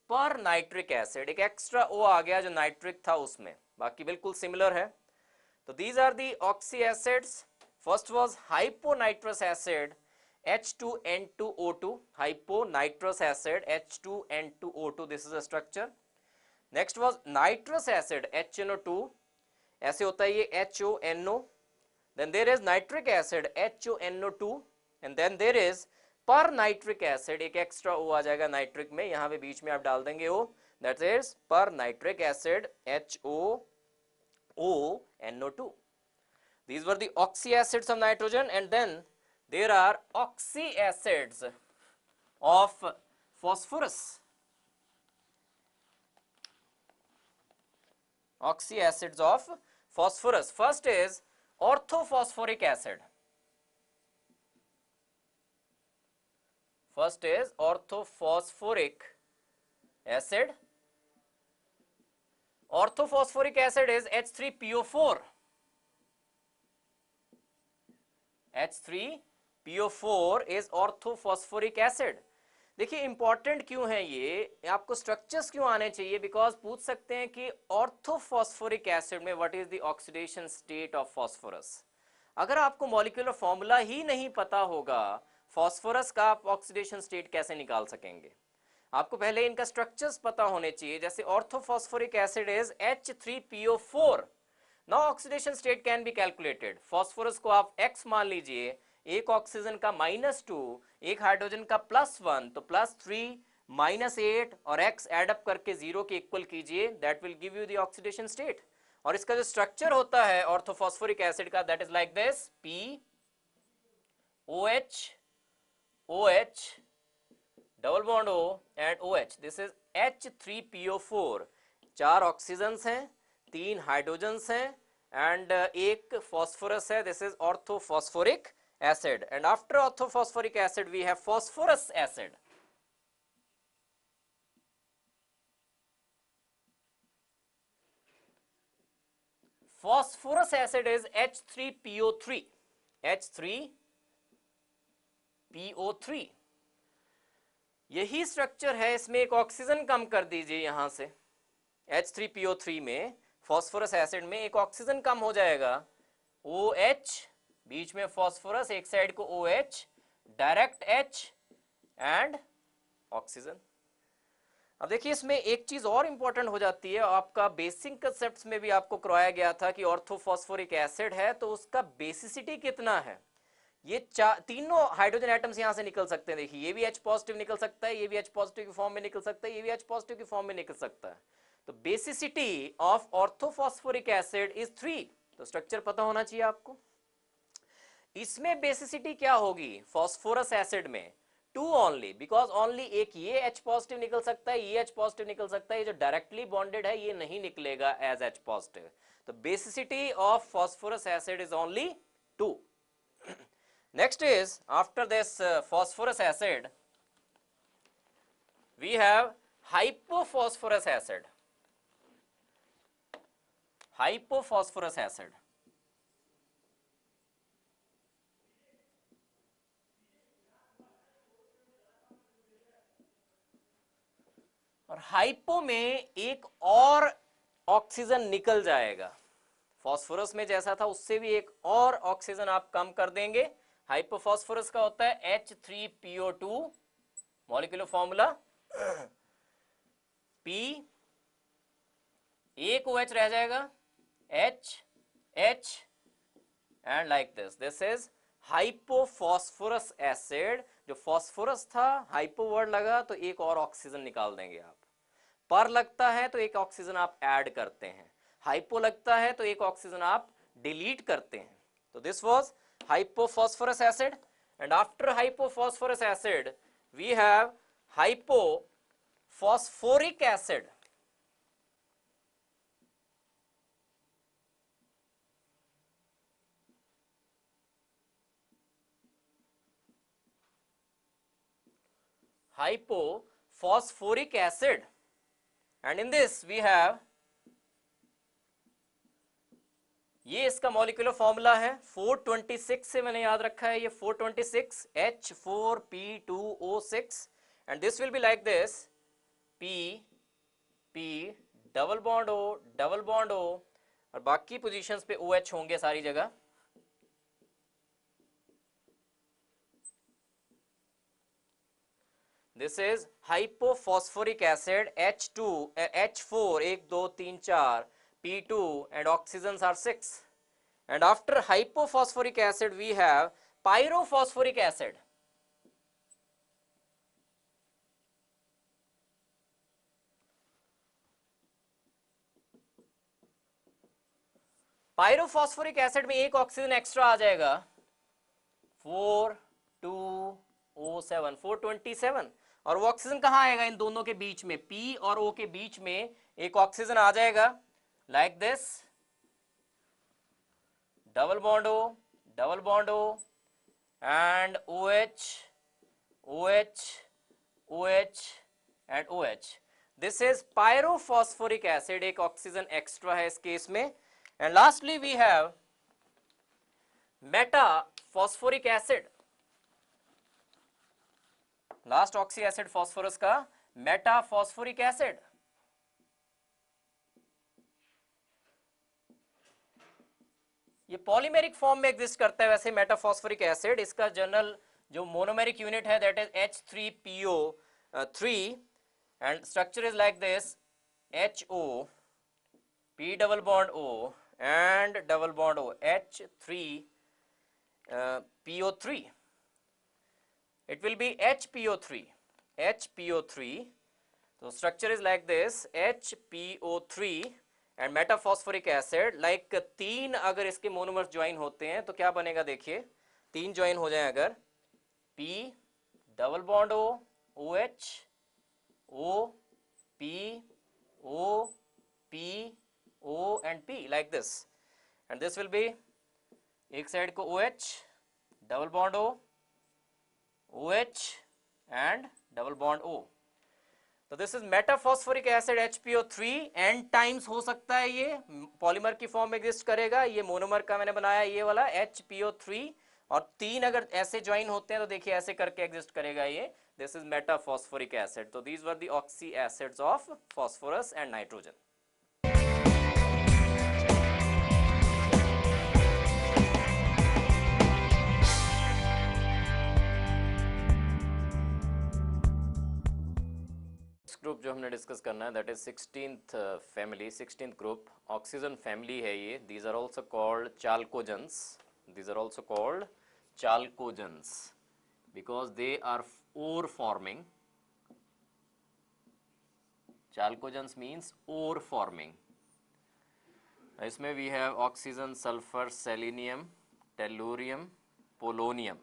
पर नाइट्रिक एसिड, एक एक्स्ट्रा O आ गया जो नाइट्रिक था उसमें, बाकी बिल्कुल सिमिलर है। तो these are the oxy acids. First was hyponitrous acid H2N2O2, hyponitrous acid H2N2O2, this is a structure. Next was nitrous acid HNO2, ऐसे होता है ये HONO. Then there is nitric acid HONO2, and then there is पर nitric acid, एक extra O आ जाएगा nitric में, यहां पे बीच में आप डाल देंगे O, that is पर nitric acid HOONO2. These were the oxy acids of nitrogen, and then there are oxy acids of phosphorus. Oxy acids of phosphorus. First is orthophosphoric acid. First is orthophosphoric acid. Orthophosphoric acid is H3PO4. H3PO4 is orthophosphoric acid. देखिए important क्यों है ये, आपको structures क्यों आने चाहिए, because पूछ सकते हैं कि ऑर्थोफॉस्फोरिक एसिड में what is the oxidation state of phosphorus. अगर आपको मॉलिक्यूलर फॉर्मूला ही नहीं पता होगा फॉस्फोरस का, आप ऑक्सीडेशन स्टेट कैसे निकाल सकेंगे। आपको पहले इनका स्ट्रक्चर्स पता होने चाहिए। जैसे orthophosphoric acid is H3PO4, now oxidation state can be calculated. Phosphorus को आप X मान लीजिए, एक ऑक्सीजन का -2, एक हाइड्रोजन का +1, तो +3 -8 और X एड अप करके 0 के इक्वल कीजिए, that will give you the oxidation state. और इसका जो स्ट्रक्चर होता है ऑर्थोफॉस्फोरिक एसिड का, that is like this, POH OH double bond O and OH, this is H3PO4। 4 oxygens हैं, 3 हाइड्रोजन्स हैं एंड एक फॉस्फोरस है, this is orthophosphoric acid. And after orthophosphoric acid we have phosphorus acid. Phosphorus acid is H3PO3. H3PO3 यही structure है, इसमें एक oxygen कम कर दीजिए यहां से। H3PO3 में फॉस्फोरस एसिड में एक ऑक्सीजन कम हो जाएगा, OH बीच में फॉस्फोरस, एक साइड को OH, direct H and oxygen. अब देखिए इसमें एक चीज और इंपॉर्टेंट हो जाती है, आपका बेसिक कंसेप्ट्स में भी आपको करवाया गया था कि ऑर्थोफॉस्फोरिक एसिड है तो उसका बेसिसिटी कितना है। ये तीनों हाइड्रोजन एटम्स यहां से निकल सकते हैं। देखिए ये भी H पॉजिटिव निकल सकता है, ये भी H पॉजिटिव की फॉर्म में निकल सकता है, ये भी H पॉजिटिव की फॉर्म में निकल सकता है। तो basicity of orthophosphoric acid is 3। तो स्ट्रक्चर पता होना चाहिए आपको। इसमें बेसिसिटी क्या होगी फॉस्फोरस एसिड में, 2 ओनली, बिकॉज ओनली एक ये H पॉजिटिव निकल सकता है, ये H पॉजिटिव निकल सकता है, ये जो डायरेक्टली बॉन्डेड है ये नहीं निकलेगा एज H पॉजिटिव। तो basicity of phosphorous acid is only 2। Next is after this phosphorous acid we have hypophosphorous acid. Hypophosphorous acid, और हाइपो में एक और ऑक्सीजन निकल जाएगा। फॉस्फोरस में जैसा था उससे भी एक और ऑक्सीजन आप कम कर देंगे। हाइपोफॉस्फोरस का होता है H3PO2, मॉलिक्यूलर फॉर्मूला P, एक OH रह जाएगा, H and like this is hypophosphorous acid. जो फॉस्फोरस था, हाइपो वर्ड लगा तो एक और ऑक्सीजन निकाल देंगे आप। पर लगता है तो एक ऑक्सीजन आप ऐड करते हैं, हाइपो लगता है तो एक ऑक्सीजन आप डिलीट करते हैं। तो this was hypophosphorous acid, and after hypophosphorous acid we have hypophosphoric acid. Hypophosphoric acid, and in this we have ये इसका मॉलिक्यूलर फॉर्मूला है 426 से मैंने याद रखा है ये 426 H4P2O6 and this will be like this P P double bond O और बाकी पोजीशंस पे OH होंगे सारी जगह। This is hypophosphoric acid H2 H4 1 2 3 4 P2 and oxygens are 6 and after hypophosphoric acid we have pyrophosphoric acid. Pyrophosphoric acid में एक oxygen extra आ जाएगा 42O7 427 और वो ऑक्सीजन कहाँ आएगा इन दोनों के बीच में P और O के बीच में एक ऑक्सीजन आ जाएगा like this double bond O and OH and OH. This is pyrophosphoric acid एक ऑक्सीजन एक्स्ट्रा है इस केस में and lastly we have metaphosphoric acid. Last oxy acid phosphorus का मेटाफॉस्फोरिक एसिड। ये पॉलीमेरिक फॉर्म में exist करता है वैसे मेटाफॉस्फोरिक एसिड। इसका जनरल जो मोनोमेरिक यूनिट है that is H3PO3 and structure is like this HO P double bond O and double bond O H3PO3 it will be HPO3 so structure is like this HPO3 and metaphosphoric acid like 3 अगर इसके monomers join होते हैं तो क्या बनेगा देखिए 3 join हो जाए अगर P double bond O OH O P O P O and P like this and this will be एक साइड को OH double bond O OH and double bond O. तो this is metaphosphoric acid HPO3 n times हो सकता है ये polymer की form में exist करेगा। ये मोनोमर का मैंने बनाया ये वाला HPO3 और 3 अगर ऐसे ज्वाइन होते हैं तो देखिए ऐसे करके एग्जिस्ट करेगा ये दिस इज मेटाफॉस्फोरिक एसिड। तो these were the oxy acids of phosphorus and nitrogen. Group जो हमने डिस्कस करना है that is 16th family 16th group oxygen family है ये। These are also called chalcogens because they are ore forming. Chalcogens means ore forming. इसमें we have oxygen sulphur selenium tellurium polonium.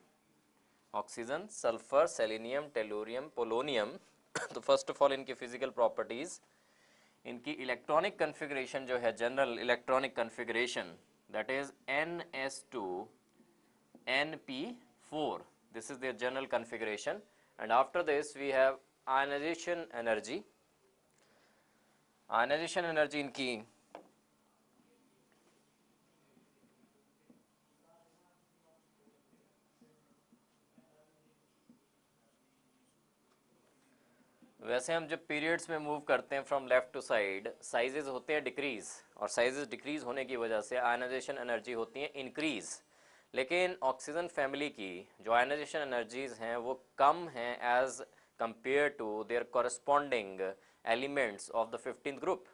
Oxygen sulphur selenium tellurium polonium. तो first of all इनकी physical properties, इनकी electronic configuration जो है general electronic configuration that is NS2 NP4 this is their general configuration and after this we have ionisation energy. Ionisation energy इनकी वैसे हम जब periods में मूव करते हैं from left to side sizes होते हैं डिक्रीज और साइजेस डिक्रीज होने की वजह से आयनाइजेशन एनर्जी होती है इंक्रीज। लेकिन ऑक्सीजन फैमिली की जो आयनाइजेशन एनर्जीज हैं वो कम हैं as compared to their corresponding elements of the 15th group.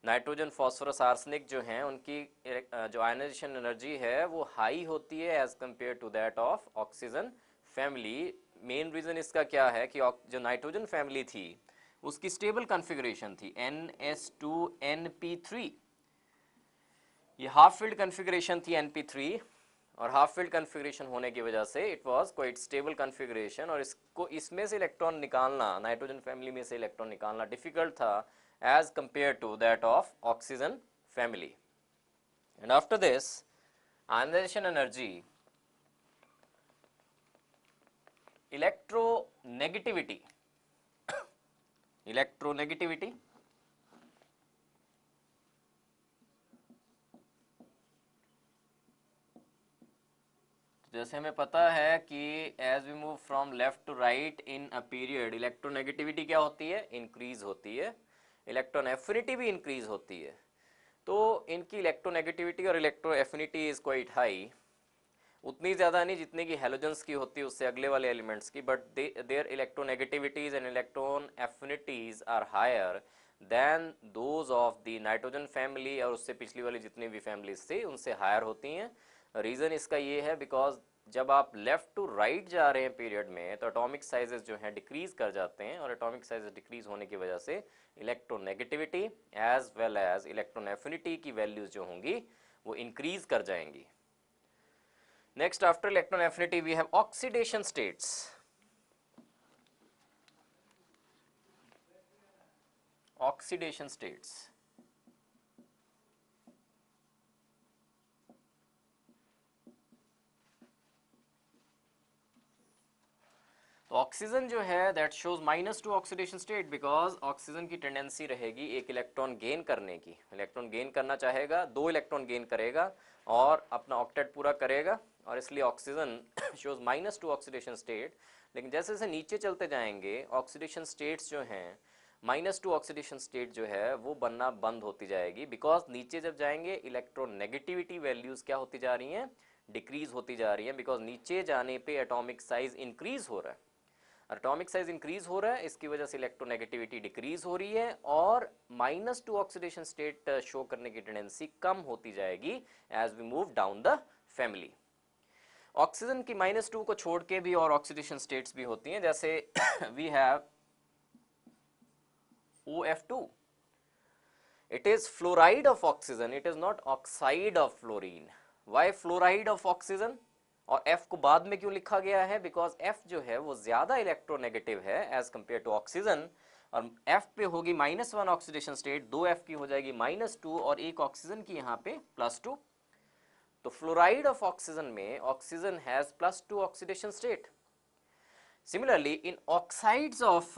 Nitrogen phosphorus arsenic जो हैं उनकी जो आयनाइजेशन एनर्जी है वो हाई होती है as compared to that of oxygen family. Main reason इसका क्या है कि जो नाइट्रोजन फैमिली थी उसकी स्टेबल कॉन्फ़िगरेशन थी NS2NP3। ये हाफ फील्ड कॉन्फ़िगरेशन थी NP3 और हाफ फील्ड कॉन्फ़िगरेशन होने की वजह से it was quite stable configuration और इसको इसमें से इलेक्ट्रॉन निकालना नाइट्रोजन फैमिली में से इलेक्ट्रॉन निकालना डिफिकल्ट था as compared to that of oxygen family. And after this ionisation energy electronegativity जैसे हमें पता है कि as we move from left to right in a period, electronegativity क्या होती है, इंक्रीज होती है, इलेक्ट्रॉन एफिनिटी भी इंक्रीज होती है। तो इनकी इलेक्ट्रोनेगेटिविटी और electro affinity is quite high, उतनी ज़्यादा नहीं जितनी की हेलोजेंस की होती है उससे अगले वाले एलिमेंट्स की, but their electronegativities and electron affinities are higher than those of the nitrogen family, और उससे पिछली वाली जितनी भी फैमिलीज थी उनसे हायर होती हैं। रीज़न इसका ये है बिकॉज जब आप लेफ्ट टू राइट जा रहे हैं पीरियड में तो एटॉमिक साइजेस जो हैं डिक्रीज कर जाते हैं, और एटॉमिक साइजेस डिक्रीज होने की वजह से electronegativity as well as electron affinity की वैल्यूज जो होंगी वो इंक्रीज कर जाएंगी। Next, after electron affinity, we have oxidation states. Oxidation states. तो ऑक्सीजन जो है that shows -2 oxidation state, because oxygen की टेंडेंसी रहेगी एक इलेक्ट्रॉन गेन करने की, इलेक्ट्रॉन गेन करना चाहेगा, 2 इलेक्ट्रॉन गेन करेगा और अपना ऑक्टेट पूरा करेगा, और इसलिए ऑक्सीजन शोज -2 ऑक्सीडेशन स्टेट। लेकिन जैसे जैसे नीचे चलते जाएंगे ऑक्सीडेशन स्टेट्स जो हैं, -2 ऑक्सीडेशन स्टेट जो है वो बनना बंद होती जाएगी, बिकॉज नीचे जब जाएंगे इलेक्ट्रोनेगेटिविटी वैल्यूज क्या होती जा रही हैं, डिक्रीज होती जा रही हैं, बिकॉज नीचे जाने पे एटॉमिक साइज इंक्रीज हो रहा है, एटॉमिक साइज इंक्रीज हो रहा है, इसकी वजह से इलेक्ट्रोनेगेटिविटी डिक्रीज हो रही है और -2 ऑक्सीडेशन स्टेट शो करने की टेंडेंसी कम होती जाएगी as we move down the family. Oxygen की -2 को छोड़ के भी और ऑक्सीडेशन स्टेट्स भी होती हैं, जैसे we have OF2, it is fluoride of oxygen, it is not oxide of fluorine. Why fluoride of oxygen? और F को बाद में क्यों लिखा गया है, बिकॉज F जो है वो ज्यादा इलेक्ट्रोनेगेटिव है एज कंपेयर टू ऑक्सीजन, और F पे होगी -1 ऑक्सीडेशन स्टेट, 2F की हो जाएगी -2 और एक ऑक्सीजन की यहाँ पे +2। तो फ्लोराइड ऑफ ऑक्सीजन में oxygen has +2 oxidation state. Similarly in oxides of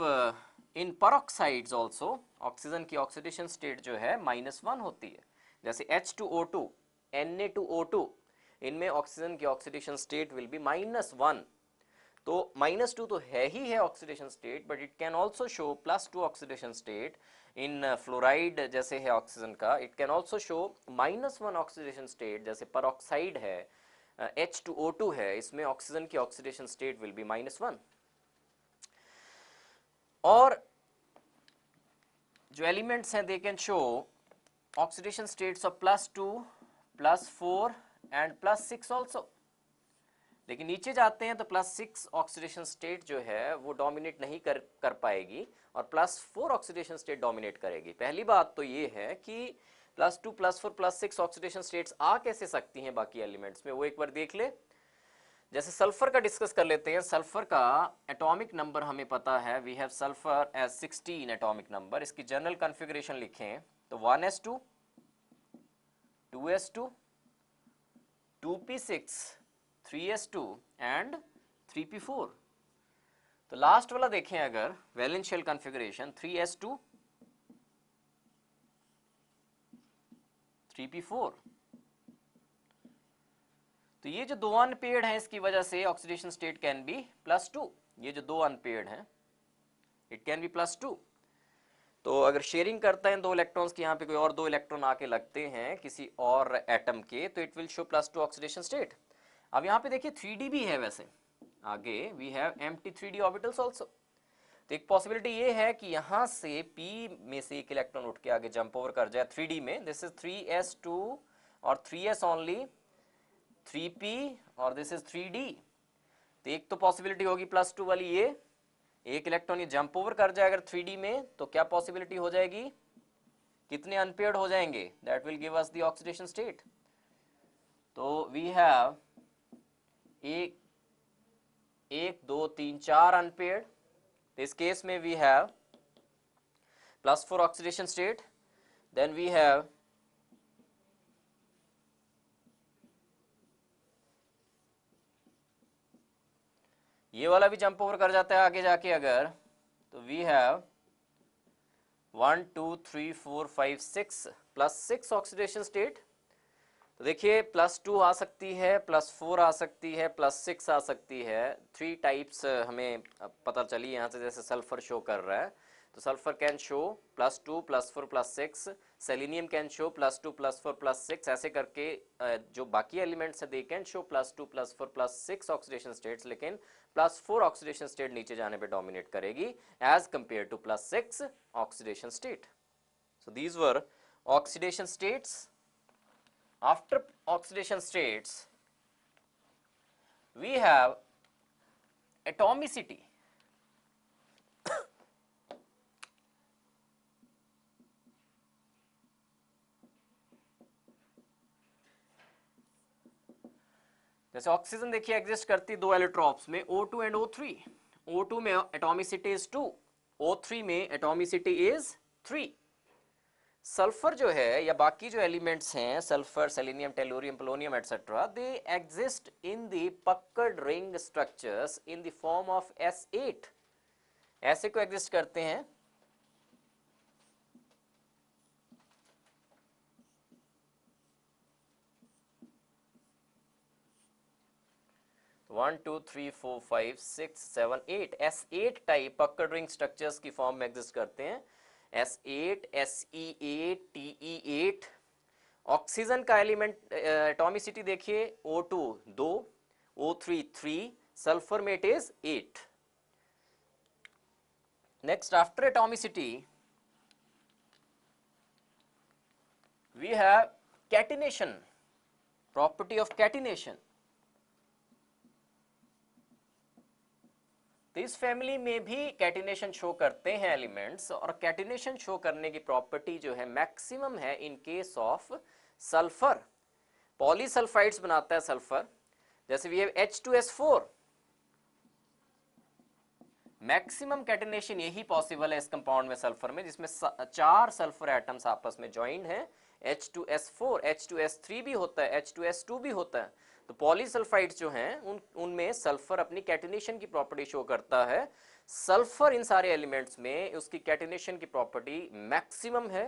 in peroxides also oxygen की ऑक्सीडेशन स्टेट जो है -1 होती है, जैसे H2O2, Na2O2, इनमें ऑक्सीजन की ऑक्सीडेशन स्टेट विल बी -1। तो -2 तो है ही है oxidation state, but it can also show +2 oxidation state. In fluoride जैसे है ऑक्सीजन का, it can also show -1 oxidation state, जैसे परऑक्साइड है, H2O2 है, इसमें ऑक्सीजन की ऑक्सीडेशन स्टेट विल बी -1। और जो एलिमेंट्स हैं दे can show oxidation states of +2, +4 and +6 also. लेकिन नीचे जाते हैं तो +6 ऑक्सीडेशन स्टेट जो है वो डोमिनेट नहीं कर पाएगी और +4 ऑक्सीडेशन स्टेट डोमिनेट करेगी। पहली बात तो ये है कि +2, +4, +6 ऑक्सीडेशन स्टेट्स आ कैसे सकती हैं बाकी एलिमेंट्स में, वो एक बार देख ले। जैसे सल्फर का डिस्कस कर लेते हैं। सल्फर का एटॉमिक नंबर हमें पता है, we have sulphur as 16 atomic number. इसकी जनरल कॉन्फ़िगरेशन लिखें तो 1s2, 2s2, 2p6, 3s2 and 3p4। तो लास्ट वाला देखें अगर valence shell configuration 3s2, 3p4। तो ये जो 2 अनपेयर्ड हैं इसकी वजह से ऑक्सीडेशन स्टेट कैन बी +2। ये जो 2 अनपेयर्ड हैं इट कैन बी +2। तो अगर शेयरिंग करता है 2 इलेक्ट्रॉन्स की, यहाँ पे कोई और 2 इलेक्ट्रॉन आके लगते हैं किसी और एटम के, तो it will show +2 oxidation state. अब यहाँ पे देखिए 3d भी है, वैसे आगे we have empty 3d orbitals also. तो एक पॉसिबिलिटी ये है कि यहाँ से p में से एक इलेक्ट्रॉन उठ के आगे जंप ओवर कर जाए 3d में। दिस इज 3s2 और 3s ओनली, 3p और दिस इज 3d। तो एक तो पॉसिबिलिटी होगी +2 वाली, ये एक इलेक्ट्रॉन ये जंप ओवर कर जाए अगर 3d में, तो क्या पॉसिबिलिटी हो जाएगी, कितने अनपेयर्ड हो जाएंगे, that will give us the oxidation state. तो वी हैव एक 2 3 4 अनपेयर्ड। इस केस में we have +4 oxidation state, then we have ये वाला भी जंप ओवर कर जाता है आगे जाके अगर, तो वी हैव 1 2 3 4 5 6 +6 ऑक्सीडेशन स्टेट। तो देखिए +2 आ सकती है, +4 आ सकती है, +6 आ सकती है। 3 टाइप्स हमें पता चली यहाँ से, जैसे सल्फर शो कर रहा है तो sulphur can show +2 +4 +6, selenium can show +2 +4 +6, ऐसे करके जो बाकी एलिमेंट्स है they can show +2 +4 +6 oxidation states, लेकिन +4 ऑक्सीडेशन स्टेट नीचे जाने पे डोमिनेट करेगी as compared to +6 oxidation state. So these were oxidation states. After oxidation states, we have atomicity. जैसे ऑक्सीजन देखिए एग्जिस्ट करती 2 एलोट्रॉप्स में, O2 एंड O3। O2 में एटॉमिसिटी इज 2, O3 में एटॉमिसिटी इज 3। सल्फर जो है या बाकी जो एलिमेंट्स हैं, sulphur, selenium, tellurium, polonium etcetera, they exist in the puckered ring structures in the form of S8। ऐसे को एग्जिस्ट करते हैं। 1 2 3 4 5 6 7 8 S8 टाइप पक्कड़ रिंग स्ट्रक्चर्स की फॉर्म में एग्जिस्ट करते हैं। S8, Se8, Te8। ऑक्सीजन का एलिमेंट एटॉमिसिटी देखिए, O2 2, O3 3, सल्फर में it is 8। Next after atomicity we have catenation, property of catenation. तो इस फैमिली में भी कैटिनेशन शो करते हैं एलिमेंट्स, और कैटिनेशन शो करने की प्रॉपर्टी जो है मैक्सिमम है in case of sulphur. Polysulphides बनाता है सल्फर, जैसे we have H2S4। Maximum catenation यही पॉसिबल है इस कंपाउंड में, सल्फर में, जिसमें 4 सल्फर एटम्स आपस में ज्वाइंट हैं। H2S4, H2S3 भी होता है, H2S2 भी होता है। तो पॉलीसल्फाइड्स जो हैं उनमें सल्फर अपनी कैटिनेशन की प्रॉपर्टी शो करता है। सल्फर इन सारे एलिमेंट्स में उसकी कैटिनेशन की प्रॉपर्टी मैक्सिमम है,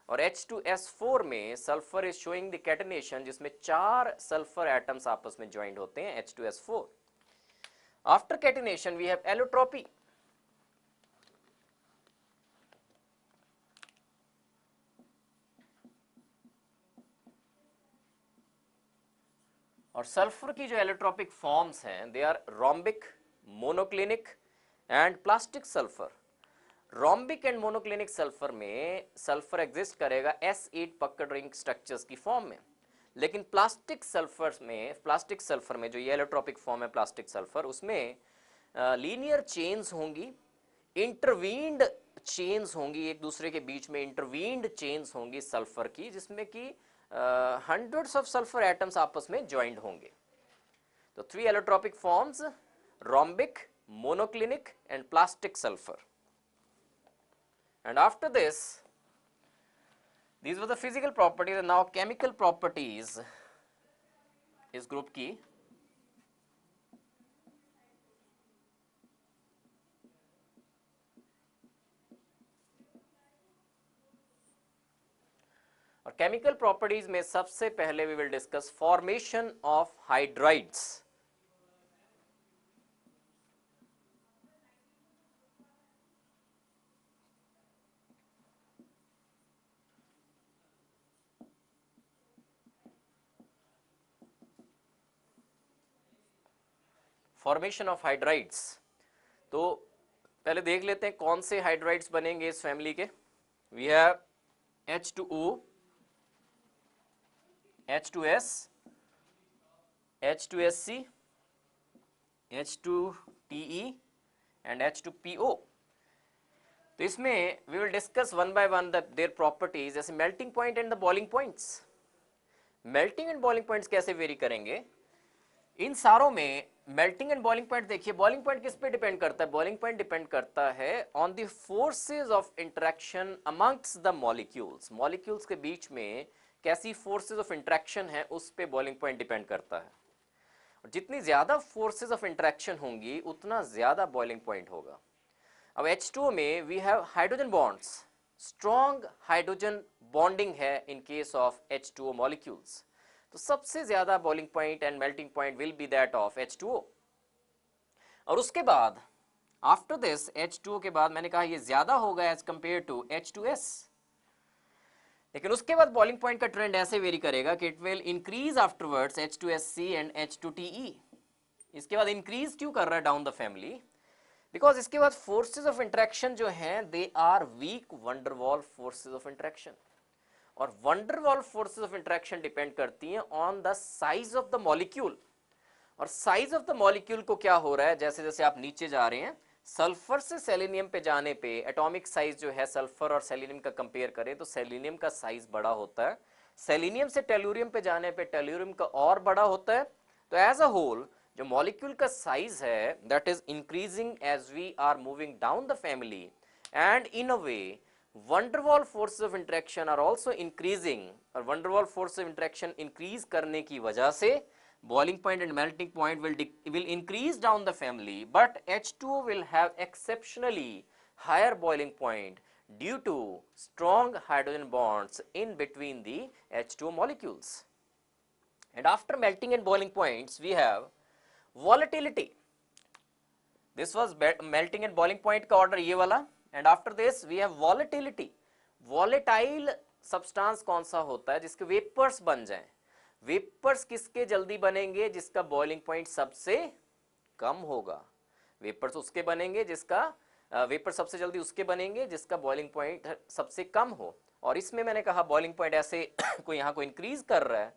और H2S4 में sulphur is showing the catenation, जिसमें 4 सल्फर एटम्स आपस में ज्वाइंट होते हैं, H2S4। After catenation we have allotropy. और सल्फर की जो एलोट्रोपिक फॉर्म्स हैं they are rhombic, monoclinic and plastic sulphur. Rhombic and monoclinic sulphur में सल्फर एग्जिस्ट करेगा S8 पक्कड़ रिंग स्ट्रक्चर्स की फॉर्म में, लेकिन प्लास्टिक सल्फर में जो ये एलोट्रोपिक फॉर्म है प्लास्टिक सल्फर, उसमें लीनियर चेन्स होंगी, इंटरवीन्ड चेन्स होंगी, एक दूसरे के बीच में इंटरवीन्ड चेन्स होंगी सल्फर की, जिसमें कि हंड्रेड्स ऑफ सल्फर एटम्स आपस में ज्वाइंट होंगे। तो 3 allotropic forms, rhombic, monoclinic and plastic sulphur. And after this, these were the physical properties, and now chemical properties is group की। और केमिकल प्रॉपर्टीज में सबसे पहले we will discuss formation of hydrides. Formation of hydrides, तो पहले देख लेते हैं कौन से हाइड्राइड्स बनेंगे इस फैमिली के। We have H2O, H2S, H2SC, H2TE and H2PO। तो इसमें we will discuss one by one their properties, जैसे melting point and the boiling points. Melting and boiling points कैसे वेरी करेंगे इन सारों में। मेल्टिंग एंड बॉइलिंग पॉइंट देखिए, boiling point किस पे डिपेंड करता है? बॉइलिंग पॉइंट डिपेंड करता है on the forces of interaction amongst the molecules. Molecules के बीच में कैसी फोर्सेस ऑफ इंटरेक्शन है उस पे बॉइलिंग पॉइंट डिपेंड करता है। और जितनी ज्यादा फोर्सेस ऑफ इंटरेक्शन होंगी उतना ज्यादा बॉइलिंग पॉइंट होगा। अब H2O में we have hydrogen bonds, strong hydrogen bonding है in case of H2O molecules. तो सबसे ज्यादा boiling point and melting point will be that of H2O। और उसके बाद आफ्टर दिस H2O के बाद मैंने कहा ये ज्यादा होगा एज कंपेयर टू H2S, लेकिन उसके बाद बॉइलिंग पॉइंट का ट्रेंड ऐसे वेरी करेगा कि it will increase afterwards H2SC and H2TE। इसके बाद इंक्रीज क्यों कर रहा है डाउन द फैमिली? बिकॉज इसके बाद फोर्सेस ऑफ इंटरेक्शन जो हैं they are weak van der Waals forces of interaction, और van der Waals forces of interaction depend करती हैं on the size of the molecule. और साइज ऑफ द मॉलिक्यूल को क्या हो रहा है, जैसे जैसे आप नीचे जा रहे हैं, सल्फर से सेलेनियम पे जाने पे एटॉमिक साइज जो है सल्फर और सेलेनियम का कंपेयर करें तो सेलेनियम का साइज बड़ा होता है, सेलेनियम से टेलुरियम पे जाने पे टेलुरियम का और बड़ा होता है। तो एज अ होल जो मॉलिक्यूल का साइज है that is increasing as we are moving down the family, and in a way van der Waals forces of interaction are also increasing, और van der Waals force of interaction increase करने की वजह से boiling point and melting point will increase down the family, but H2O will have exceptionally higher boiling point due to strong hydrogen bonds in between the H2O molecules. And after melting and boiling points we have volatility. This was melting and boiling point का order ये वाला, and after this we have volatility. volatile substance कौन सा होता है जिसके vapors बन जाएं? वेपर्स किसके जल्दी बनेंगे? जिसका बॉइलिंग पॉइंट सबसे कम होगा। वेपर्स उसके बनेंगे जिसका वेपर सबसे जल्दी उसके बनेंगे जिसका बॉइलिंग पॉइंट सबसे कम हो। और इसमें मैंने कहा बॉइलिंग पॉइंट ऐसे कोई यहाँ को इंक्रीज कर रहा है,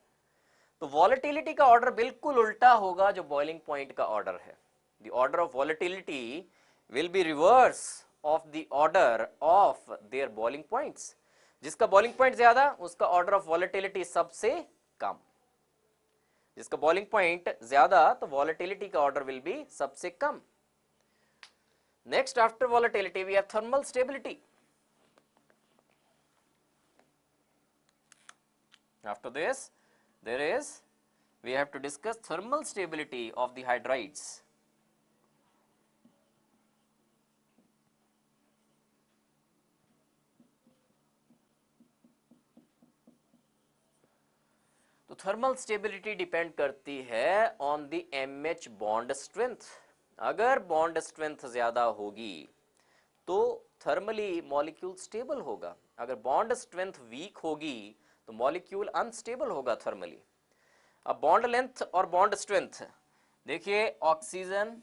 तो वॉलेटिलिटी का ऑर्डर बिल्कुल उल्टा होगा जो बॉइलिंग पॉइंट का ऑर्डर है। The order of volatility will be reverse of the order of their boiling points. जिसका बॉइलिंग पॉइंट ज्यादा उसका ऑर्डर ऑफ वॉलेटिलिटी सबसे कम, जिसका बॉइलिंग पॉइंट ज्यादा तो वॉलेटिलिटी का ऑर्डर विल बी सबसे कम। Next after volatility we have thermal stability. After this there is we have to discuss thermal stability of the hydrides. तो थर्मल स्टेबिलिटी डिपेंड करती है on the MH bond strength. अगर bond strength ज्यादा होगी तो thermally molecule stable होगा, अगर bond strength week होगी तो मॉलिक्यूल अनस्टेबल होगा थर्मली। अब बॉन्ड लेंथ और बॉन्ड स्ट्रेंथ देखिए, ऑक्सीजन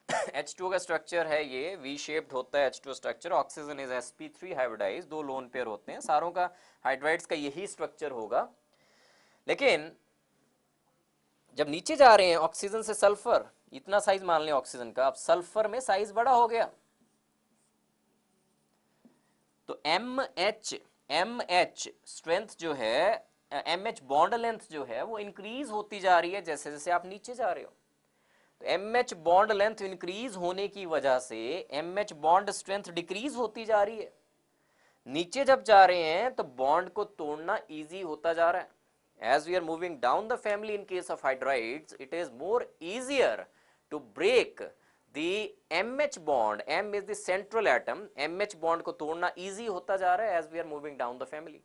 H2O का स्ट्रक्चर है ये वी शेप्ड होता है H2O structure, oxygen is sp3 hybridised, दो लोन पेयर होते हैं, सारों का हाइड्राइड्स का यही स्ट्रक्चर होगा। लेकिन जब नीचे जा रहे हैं ऑक्सीजन से सल्फर, इतना साइज मान लें ऑक्सीजन का, अब सल्फर में साइज बड़ा हो गया तो MH स्ट्रेंथ जो है, MH बॉन्ड लेंथ जो है वो इंक्रीज होती जा रही है जैसे जैसे आप नीचे जा रहे हो। तो MH बॉन्ड लेंथ इंक्रीज होने की वजह से MH बॉन्ड स्ट्रेंथ डिक्रीज होती जा रही है। नीचे जब जा रहे हैं तो बॉन्ड को तोड़ना इजी होता जा रहा है। As we are moving down the family in case of hydrides, it is more easier to break the MH bond. M is the central atom. MH bond को तोड़ना easy होता जा रहा है as we are moving down the family.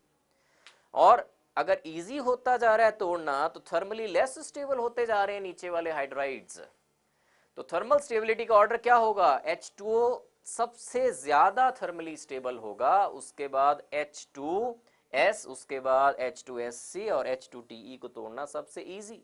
और अगर easy होता जा रहा है तोड़ना तो thermally less stable होते जा रहे हैं नीचे वाले hydrides। तो थर्मल स्टेबिलिटी का ऑर्डर क्या होगा? H2O सबसे ज्यादा थर्मली स्टेबल होगा, उसके बाद H2S, उसके बाद H2SC और H2TE को तोड़ना सबसे easy.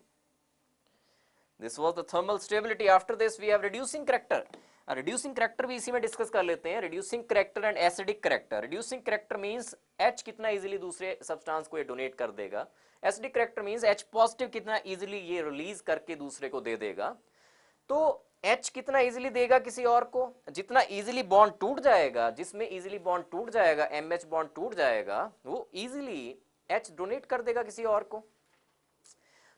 This was the thermal stability. After this we have reducing character. Reducing character भी इसी में डिस्कस कर लेते हैं। Reducing character and acidic character. Reducing character means H कितना इजीली दूसरे सब्सटेंस को ये डोनेट कर देगा। Acidic character means H positive कितना इजीली ये रिलीज करके दूसरे को दे देगा। तो H कितना इजीली देगा किसी और को, जितना इजीली बॉन्ड टूट जाएगा, जिसमें इजीली बॉन्ड टूट जाएगा, MH बॉन्ड टूट जाएगा, वो इजीली H डोनेट कर देगा किसी और को।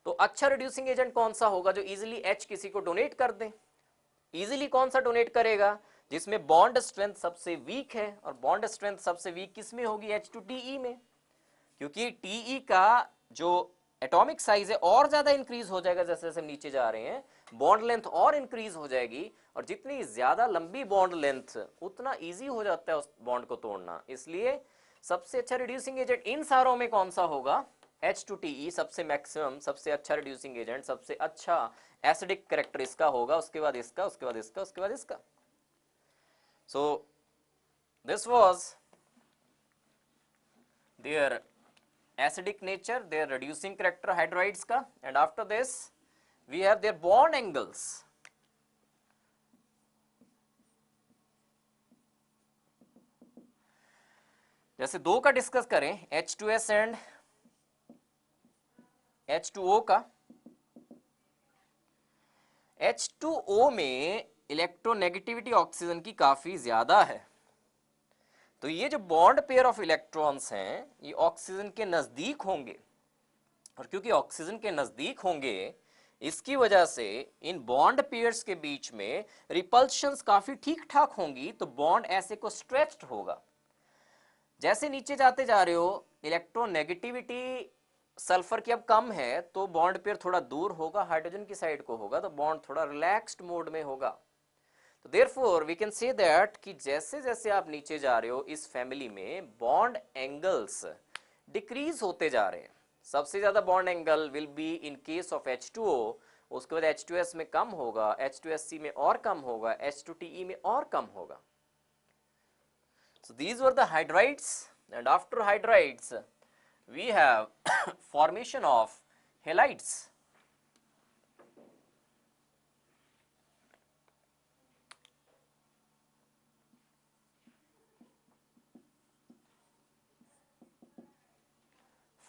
तो अच्छा रिड्यूसिंग एजेंट कौन सा होगा जो इजीली H किसी को डोनेट कर दे? इजीली कौन सा डोनेट करेगा? जिसमें बॉन्ड स्ट्रेंथ सबसे वीक है, और बॉन्ड स्ट्रेंथ सबसे वीक किसमें होगी? H2TE में, क्योंकि TE का जो एटॉमिक साइज है और ज्यादा इंक्रीज हो जाएगा जैसे जैसे नीचे जा रहे हैं, बॉन्ड लेंथ और इंक्रीज हो जाएगी, और जितनी ज्यादा लंबी बॉन्ड लेंथ उतना इजी हो जाता है उस बॉन्ड को तोड़ना। इसलिए सबसे अच्छा रिड्यूसिंग एजेंट इन सारों में कौन सा होगा? H2TE सबसे मैक्सिमम, सबसे अच्छा रिड्यूसिंग एजेंट, सबसे अच्छा एसिडिक कैरेक्टर इसका होगा, उसके बाद इसका, उसके बाद इसका, उसके बाद इसका. So this was their acidic nature, their reducing character hydrides का. And after this we have their bond angles. जैसे दो का डिस्कस करें, H2S एंड H2O का. H2O में इलेक्ट्रोनेगेटिविटी ऑक्सीजन की काफी ज्यादा है, तो ये जो बॉन्ड पेयर ऑफ इलेक्ट्रॉन्स हैं ये ऑक्सीजन के नजदीक होंगे, और क्योंकि ऑक्सीजन के नजदीक होंगे इसकी वजह से इन बॉन्ड पेयर्स के बीच में रिपल्शंस काफी ठीक ठाक होंगी, तो बॉन्ड ऐसे को स्ट्रेच्ड होगा. जैसे नीचे जाते जा रहे हो इलेक्ट्रोनेगेटिविटी सल्फर की अब कम है, तो बॉन्ड पेयर थोड़ा दूर होगा, हाइड्रोजन की साइड को होगा, तो बॉन्ड थोड़ा रिलैक्स्ड मोड में होगा. तो therefore we can say that कि जैसे जैसे आप नीचे जा रहे हो इस फैमिली में बॉन्ड एंगल्स डिक्रीज होते जा रहे हैं. सबसे ज्यादा bond angle will be in case of H2O, उसके बाद H2S में कम होगा, H2SC में और कम होगा, H2TE में और कम होगा. So these were the hydrides, and after hydrides we have formation of halides.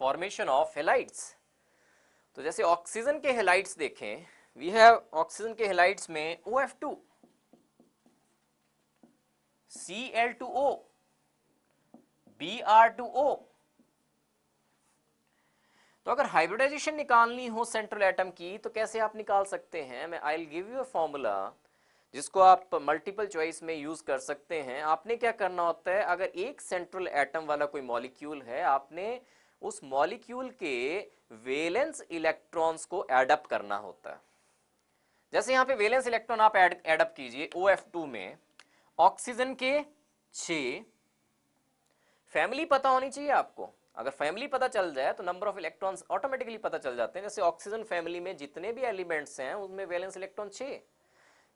Formation of halides. तो जैसे ऑक्सीजन के हेलाइड्स देखें, वी हैव ऑक्सीजन के हेलाइड्स में OF2, Cl2O, Br2O. तो अगर हाइब्रिडाइजेशन निकालनी हो सेंट्रल एटम की तो कैसे आप निकाल सकते हैं? मैं I will give you a formula जिसको आप मल्टीपल चॉइस में यूज कर सकते हैं. आपने क्या करना होता है, अगर एक सेंट्रल एटम वाला कोई मॉलिक्यूल है, आपने उस मॉलिक्यूल के वैलेंस इलेक्ट्रॉन्स को एडअप करना होता है. जैसे यहाँ पे वैलेंस इलेक्ट्रॉन आप एडअप कीजिए OF2 में, ऑक्सीजन के 6. फैमिली पता होनी चाहिए आपको, अगर फैमिली पता चल जाए तो नंबर ऑफ इलेक्ट्रॉन्स ऑटोमेटिकली पता चल जाते हैं. जैसे ऑक्सीजन फैमिली में जितने भी एलिमेंट्स हैं उनमें वैलेंस इलेक्ट्रॉन 6.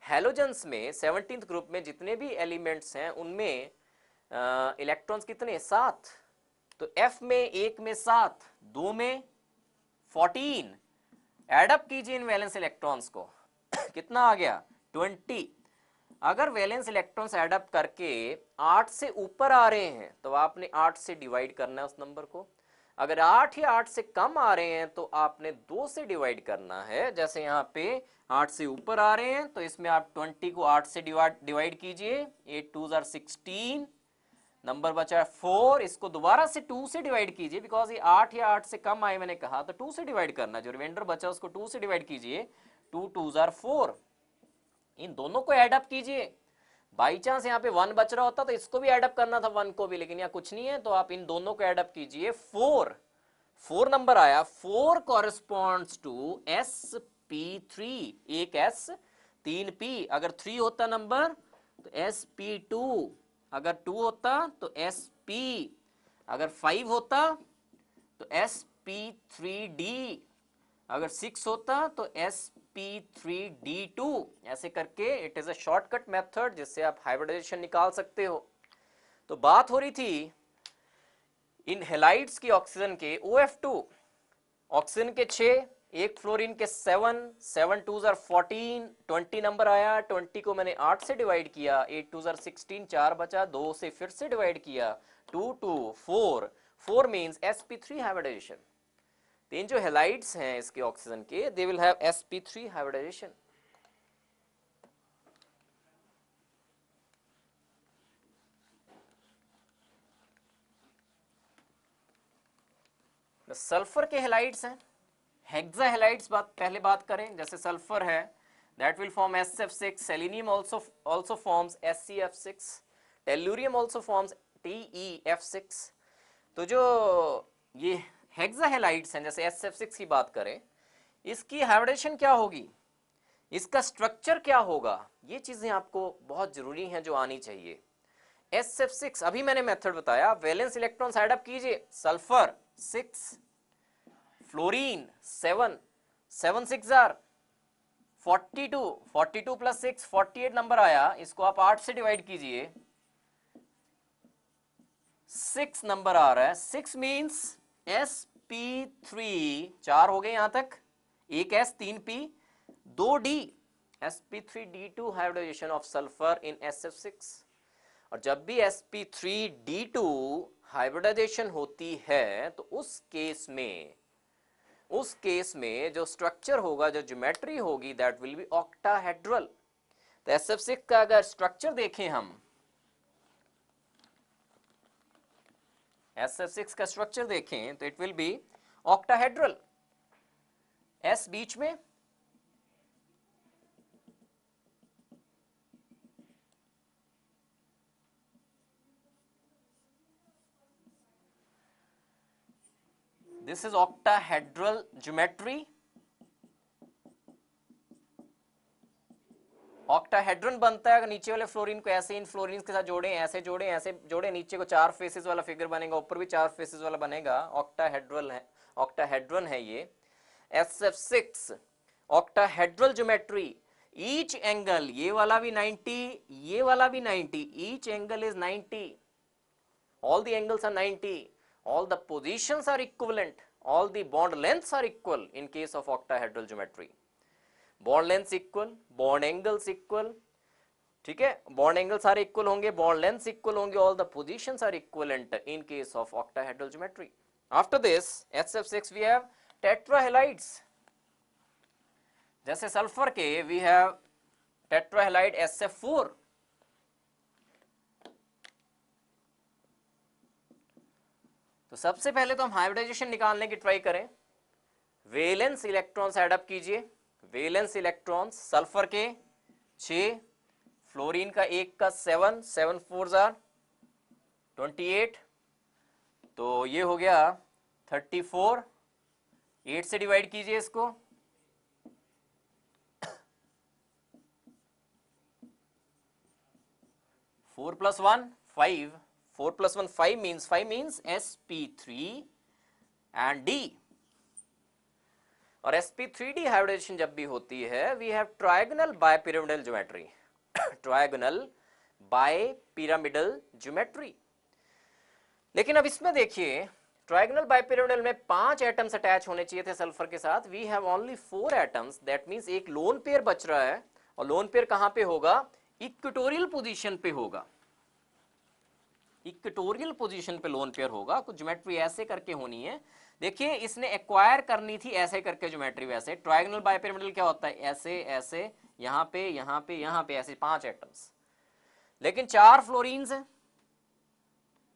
हैलोजेंस में 17th ग्रुप में जितने भी एलिमेंट्स हैं उनमें इलेक्ट्रॉन्स कितने? 7. तो F में 1 में 7, 2 में 14. एडअप कीजिए इन वैलेंस इलेक्ट्रॉन्स को कितना आ गया? 20. अगर वैलेंस इलेक्ट्रॉन्स एडअप करके 8 से ऊपर आ रहे हैं तो आपने 8 से डिवाइड करना है उस नंबर को. अगर 8 या 8 से कम आ रहे हैं तो आपने 2 से डिवाइड करना है. जैसे यहाँ पे 8 से ऊपर आ रहे हैं तो इसमें आप 20 को 8 से डिवाइड कीजिए, 8 2 are 16, नंबर बचा है 4. इसको दोबारा से 2 से डिवाइड कीजिए, बिकॉज ये 8 या 8 से कम आए मैंने कहा, तो 2 से डिवाइड करना. जो रिमाइंडर बचा उसको 2 से डिवाइड कीजिए, 2 2 are 4. इन दोनों को एडअप कीजिए. बाई चांस यहाँ पे 1 बच रहा होता तो इसको भी एडअप करना था 1 को भी, लेकिन यहाँ कुछ नहीं है, तो आप इन दोनों को एडअप कीजिए. 4 नंबर आया. 4 कॉरेस्पॉन्ड्स टू sp3. एक s 3 p. अगर 3 होता नंबर तो sp2, अगर 2 होता तो sp, अगर 5 होता तो sp3d, अगर 6 होता तो sp3d2. ऐसे करके it is a shortcut method जिससे आप हाइब्रिडाइजेशन निकाल सकते हो. तो बात हो रही थी इन हेलाइड्स की ऑक्सीजन के. OF2 ऑक्सीजन के 6, एक फ्लोरीन के 7, 7 2 are 14, 20 नंबर आया. 20 को मैंने 8 से डिवाइड किया, 8 2 are 16, 4 बचा, 2 से फिर से डिवाइड किया, 2 2 4. 4 मीन्स sp3 हाइब्रिडाइजेशन. तीन जो हेलाइड्स हैं इसके ऑक्सीजन के, they will have sp3 hybridisation. Sulphur के हेलाइड्स हैं, हेक्सा हेलाइड्स पहले बात करें. जैसे सल्फर है that will form SF6, selenium also forms SCF6, tellurium also forms TeF6. तो जो ये हेक्सा हेलाइड्स हैं, जैसे SF6 की बात करें, इसकी हाइब्रिडेशन क्या होगी, इसका स्ट्रक्चर क्या होगा, ये चीजें आपको बहुत जरूरी हैं जो आनी चाहिए. SF6 अभी मैंने मेथड बताया, वैलेंस इलेक्ट्रॉन्स ऐड अप कीजिए, sulphur 6, fluorine 7, 7 6 are 42, 42 plus 6 48 number आया, इसको आप 8 से डिवाइड कीजिए, 6 नंबर आ रहा है। 6 मीन्स sp3, 4 हो गए यहां तक, एक s 3p 2d, sp3d2 hybridisation of sulphur in SF6। और जब भी sp3d2 हाइब्रिडाइजेशन होती है तो उस केस में जो स्ट्रक्चर होगा, जो ज्योमेट्री होगी, दैट विल बी ऑक्टाहेड्रल। तो SF6 का अगर स्ट्रक्चर देखें हम, SF6 का स्ट्रक्चर देखें तो it will B octahedral, S बीच में, this is octahedral geometry. Octahedron बनता है अगर नीचे वाले फ्लोरीन को ऐसे इन फ्लोरीन के साथ जोड़ें, ऐसे जोड़ें, ऐसे जोड़ें, नीचे को 4 फेसेस वाला फिगर बनेगा, ऊपर भी 4 फेसेस वाला बनेगा, ऑक्टाहेड्रल है, ऑक्टाहेड्रन है ये SF6 octahedral geometry. Each angle, ये वाला भी 90, ये वाला भी 90, each angle is 90, all the angles are 90, all the positions are equivalent, all the bond lengths are equal in case of octahedral geometry, bond lengths equal, bond angles equal, ठीक है, bond angles सारे equal होंगे, bond lengths equal होंगे, all the positions are equivalent in case of octahedral geometry. After this SF6 we have tetrahalides, जैसे sulphur के we have tetrahalide SF4, तो सबसे पहले तो हम हाइब्रिडाइजेशन निकालने की ट्राई करें, वेलेंस इलेक्ट्रॉन्स ऐड अप कीजिए, वेलेंस इलेक्ट्रॉन्स सल्फर के 6, फ्लोरीन का 1 का 7, 7 4 आर 28, तो ये हो गया 34, 8 से डिवाइड कीजिए इसको, 4 + 1 5, 4 + 1 5 means sp3 and d। और sp3d हाइब्रिडाइजेशन जब भी होती है we have trigonal bipyramidal geometry, trigonal bipyramidal geometry. लेकिन अब इसमें देखिए, ट्रायगोनल बायपिरामिडल में 5 एटम्स अटैच होने चाहिए थे सल्फर के साथ, we have only 4 atoms, that means एक लोन पेयर बच रहा है, और लोन पेयर कहां पे होगा, इक्वेटोरियल पोजीशन पे होगा, इक्वेटोरियल पोजीशन पे लोन पेयर होगा। कुछ ज्योमेट्री ऐसे करके होनी है, देखिए इसने एक्वायर करनी थी ऐसे करके ज्योमेट्री, वैसे ट्रायगोनल बायपिरामिडल क्या होता है, ऐसे ऐसे, यहां पे यहां पे यहां पे, ऐसे 5 एटम्स, लेकिन 4 फ्लोरीन्स हैं,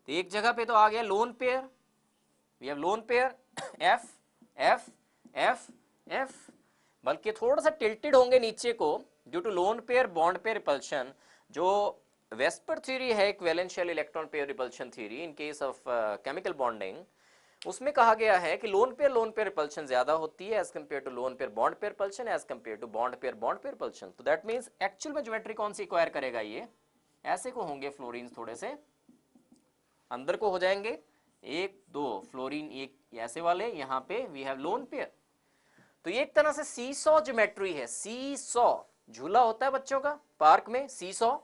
तो एक जगह पे तो आ गया lone pair, we have lone pair F F F F, बल्कि थोड़ा सा टिल्टेड होंगे नीचे को due to lone pair bond pair repulsion. जो वेस्पर थ्योरी है एक valence electron pair repulsion theory in case of chemical bonding, उसमें कहा गया है कि लोन पेयर रिपल्शन ज्यादा होती है as compared to lone pair bond pair repulsion as compared to bond pair repulsion. तो दैट मींस एक्चुअल में ज्योमेट्री कौन सी एक्वायर करेगा, ये ऐसे को होंगे फ्लोरीन, थोड़े से अंदर को हो जाएंगे, 1 2 फ्लोरीन, एक ऐसे वाले, यहां पे वी हैव लोन पेयर। तो ये एक तरह से सीसॉ ज्योमेट्री है, सीसॉ, झूला होता है बच्चों का पार्क में, सीसॉ।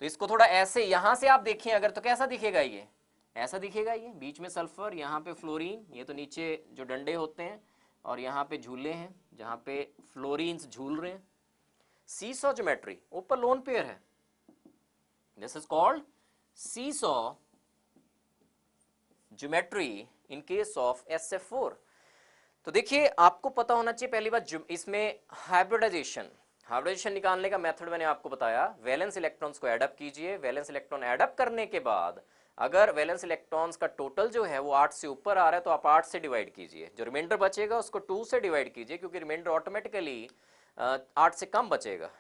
तो इसको थोड़ा ऐसे यहां से आप देखें अगर, तो कैसा दिखेगा, ये ऐसा दिखेगा, ये बीच में सल्फर, यहाँ पे फ्लोरीन, ये तो नीचे जो डंडे होते हैं, और यहाँ पे झूले हैं जहां पे फ्लोरीन्स झूल रहे हैं, सीसॉ ज्योमेट्री, ऊपर लोन पेयर है, this is called seesaw geometry in case of SF4। तो देखिए आपको पता होना चाहिए पहली बात, इसमें हाइब्रिडाइजेशन निकालने का मेथड मैंने आपको बताया, वैलेंस इलेक्ट्रॉन्स को एडअप कीजिए, वैलेंस इलेक्ट्रॉन एडअप करने के बाद अगर वैलेंस इलेक्ट्रॉन्स का टोटल जो है वो 8 से ऊपर आ रहा है तो आप 8 से डिवाइड कीजिए, जो रिमाइंडर बचेगा उसको 2 से डिवाइड कीजिए, क्योंकि रिमाइंडर ऑटोमेटिकली 8 से कम बचेगा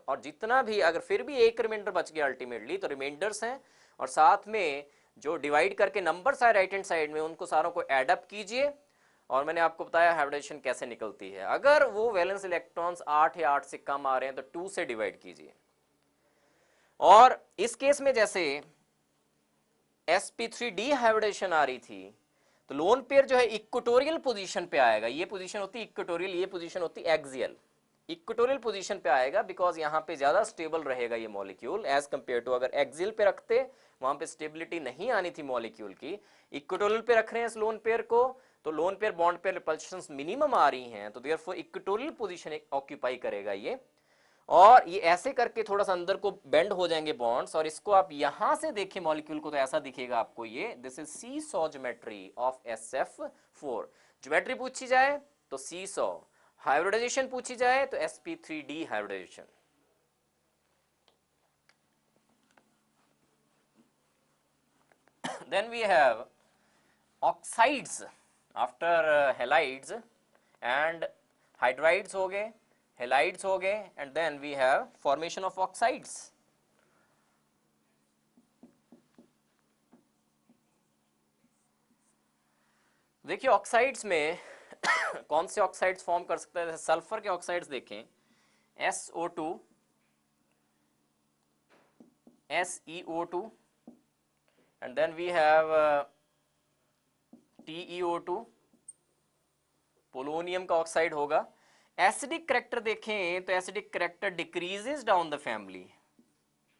और जितना भी अगर फिर भी एक रिमाइंडर बच गया अल्टीमेटली, तो रिमाइंडर्स हैं और साथ में जो डिवाइड करके नंबर्स आए राइट हैंड साइड में, उनको सारों को एडअप कीजिए। और मैंने आपको बताया हाइब्रिडाइजेशन कैसे निकलती है, अगर वो वैलेंस इलेक्ट्रॉन्स 8 या 8 से कम आ रहे हैं तो 2 से डिवाइड कीजिए, और इस केस में जैसे sp3 हाइब्रिडेशन आ रही थी, तो लोन पेयर जो है इक्वेटोरियल पोजीशन पे आएगा। ये पोजीशन होती है इक्वेटोरियल, ये पोजीशन होती है एक्सियल। इक्वेटोरियल पोजीशन पे आएगा बिकॉज यहाँ पे ज्यादा स्टेबल रहेगा ये मॉलिक्यूल एज कंपेयर टू अगर एक्सियल पे रखते, वहां पे स्टेबिलिटी नहीं आनी थी मॉलिक्यूल की। इक्वेटोरियल पे रख रहे हैं इस लोन पेयर को, तो lone pair bond pair repulsions minimum आ रही हैं, तो देयरफॉर इक्वेटोरियल पोजीशन ऑक्यूपाई करेगा ये। और ये ऐसे करके थोड़ा सा अंदर को बेंड हो जाएंगे बॉन्ड्स, और इसको आप यहां से देखिए मॉलिक्यूल को तो ऐसा दिखेगा आपको ये, this is see saw geometry of SF4। Geometry पूछी जाए तो सी सॉ, हाइब्रिडाइजेशन पूछी जाए तो sp3d hybridisation. then we have oxides after halides and hydrides हो गए, halides हो गए, and then we have formation of oxides। देखिए ऑक्साइड्स में कौन से ऑक्साइड्स फॉर्म कर सकते हैं, जैसे सल्फर के ऑक्साइड्स देखें, SO2, SeO2 and then we have TeO2, polonium का ऑक्साइड होगा। एसिडिक करेक्टर देखें तो acidic character decreases down the family,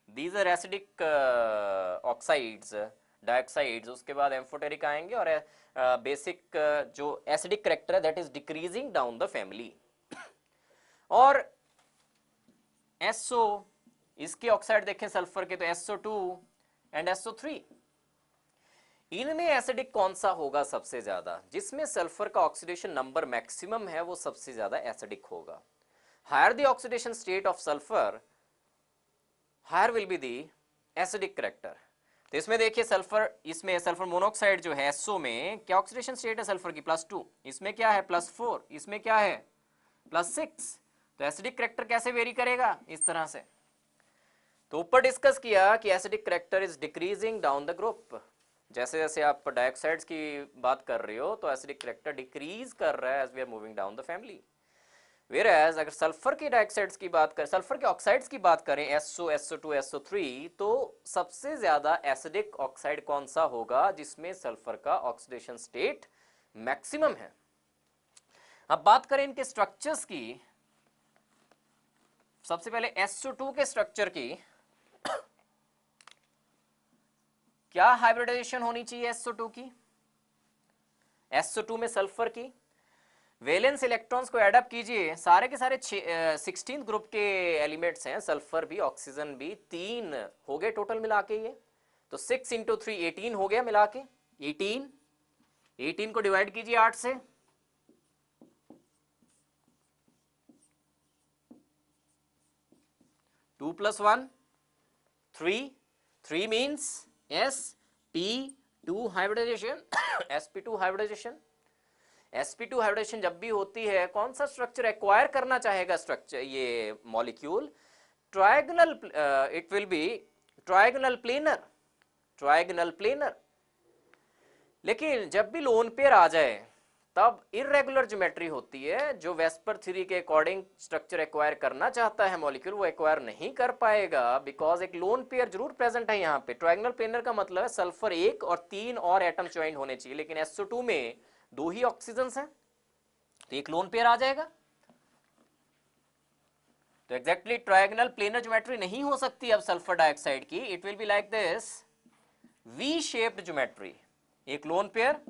these are acidic oxides, dioxides. उसके बाद एम्फोटेरिक आएंगे और बेसिक जो एसिडिक करेक्टर है that is decreasing down the family. और SO, इसके ऑक्साइड देखें सल्फर के तो SO2 एंड SO3। इनमें एसिडिक कौन सा होगा सबसे ज्यादा, जिसमें सल्फर का ऑक्सीडेशन नंबर मैक्सिमम है वो सबसे ज्यादा एसिडिक होगा। Higher the oxidation state of sulphur, higher will be the acidic character. तो इसमें देखिए सल्फर, इसमें सल्फर मोनोऑक्साइड जो है SO में क्या ऑक्सीडेशन स्टेट है सल्फर की, +2, इसमें क्या है +4, इसमें क्या है +6। तो एसिडिक करेक्टर कैसे वेरी करेगा, इस तरह से। तो ऊपर डिस्कस किया कि acidic character is decreasing down the group, जैसे जैसे आप डाइऑक्साइड्स की बात कर रहे हो तो एसिडिक करेक्टर डिक्रीज कर रहा है as we are moving down the family. Whereas अगर सल्फर के डाइऑक्साइड्स की बात करें, सल्फर के ऑक्साइड्स की बात करें SO, SO2, SO3, तो सबसे ज्यादा एसिडिक ऑक्साइड कौन सा होगा जिसमें सल्फर का ऑक्सीडेशन स्टेट मैक्सिमम है। अब बात करें इनके स्ट्रक्चर्स की, सबसे पहले SO2 के स्ट्रक्चर की, क्या हाइब्रिडाइजेशन होनी चाहिए SO2 की, SO2 में सल्फर की। वैलेंस इलेक्ट्रॉन्स को एड अप कीजिए, सारे के सारे 16 ग्रुप के एलिमेंट्स हैं, सल्फर भी ऑक्सीजन भी, 3 हो गए टोटल मिला के ये, तो 6 × 3 18 हो गया मिला के, 18 को डिवाइड कीजिए 8 से, two plus 1 3 means sp2 hybridisation. sp2 hybridisation, sp2 hybridisation जब भी होती है कौन सा स्ट्रक्चर एक्वायर करना चाहेगा स्ट्रक्चर, ये molecule trigonal, it will B trigonal planar, trigonal planar. लेकिन जब भी लोन पेयर आ जाए तब इरेगुलर ज्योमेट्री होती है, जो वेस्पर थ्योरी के अकॉर्डिंग स्ट्रक्चर एक्वायर करना चाहता है मॉलिक्यूल वो एक्वायर नहीं कर पाएगा, बिकॉज एक लोन पेयर जरूर प्रेजेंट है यहाँ पे। ट्रायगोनल प्लेनर का मतलब है सल्फर 1 और 3 और एटम ज्वाइन होने चाहिए, लेकिन SO2 में 2 ही ऑक्सीजन हैं, तो एक लोन पेयर आ जाएगा। तो एग्जैक्टली ट्रायगोनल प्लेनर ज्योमेट्री नहीं हो सकती अब सल्फर डाइऑक्साइड की, it will be like this V shaped geometry, एक lone pair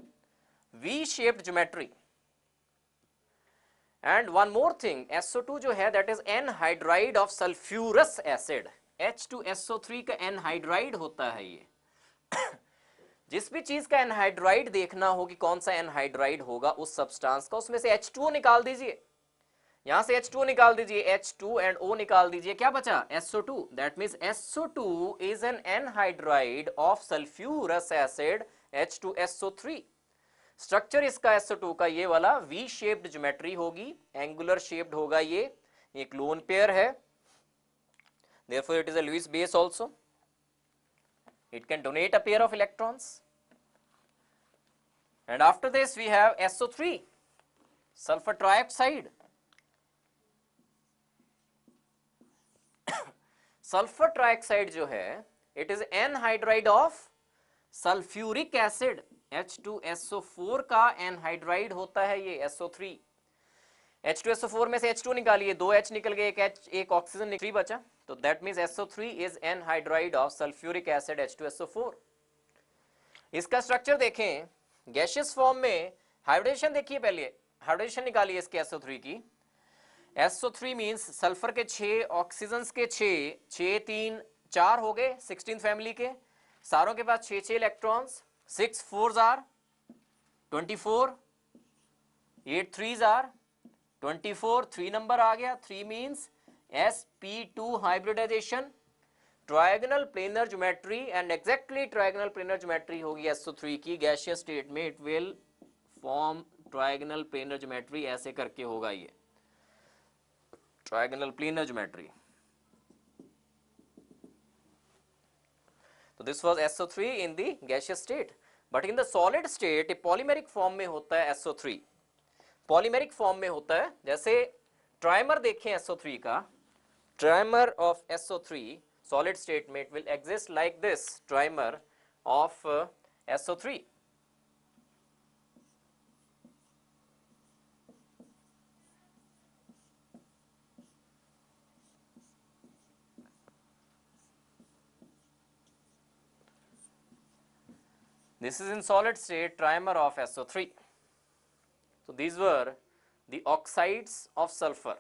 V shaped geometry. And one more thing, SO2 जो है that is anhydride of sulphurous acid, H2SO3 का anhydride होता है ये। जिस भी चीज का एनहाइड्राइड देखना हो कि कौन सा एनहाइड्राइड होगा उस सब्सटेंस का, उसमें से H2O निकाल दीजिए, यहां से H2O निकाल दीजिए, H2 एंड O निकाल दीजिए, क्या बचा SO2। That means SO2 is an anhydride of sulphurous acid H2SO3। Structure इसका SO2 का ये वाला वी शेप्ड ज्योमेट्री होगी, एंगुलर शेप्ड होगा, ये एक लोन पेयर है, therefore it is a Lewis base also, it can donate a pair of electrons, and after this we have SO3, sulfur trioxide। Sulphur trioxide जो है it is anhydride of sulphuric acid, H2SO4 का anhydride होता है ये SO3। H2SO4 में से H2 निकालिए, 2 H निकल गए, एक ऑक्सीजन निकली बचा, तो that means SO3 is anhydride of sulphuric acid H2SO4। इसका स्ट्रक्चर देखें, गैसियस फॉर्म में हाइब्रिडेशन देखिए, पहले हाइब्रिडेशन निकालिए इसके SO3 की। SO3 मीन्स सल्फर के 6, ऑक्सीजन के 6, 6 3 4 हो गए 16 फैमिली के, सारों के पास 6 electrons, 6 4s are 24, 8 3s are 24, 3 number आ गया, 3 means sp2 hybridisation, trigonal planar geometry, and exactly trigonal planar geometry होगी SO3 की गैसियस स्टेट में, it will form trigonal planar geometry, ऐसे करके होगा ये ट्रायगोनल प्लेनर ज्योमेट्री। तो this was SO3 in the gaseous state, but in the solid state polymeric form में होता है SO3, पॉलीमेरिक फॉर्म में होता है। जैसे ट्राइमर देखें SO3 का, trimer of SO3 solid state में it will exist like this trimer of SO3। This is in solid state trimer of SO3. So these were the oxides of sulfur.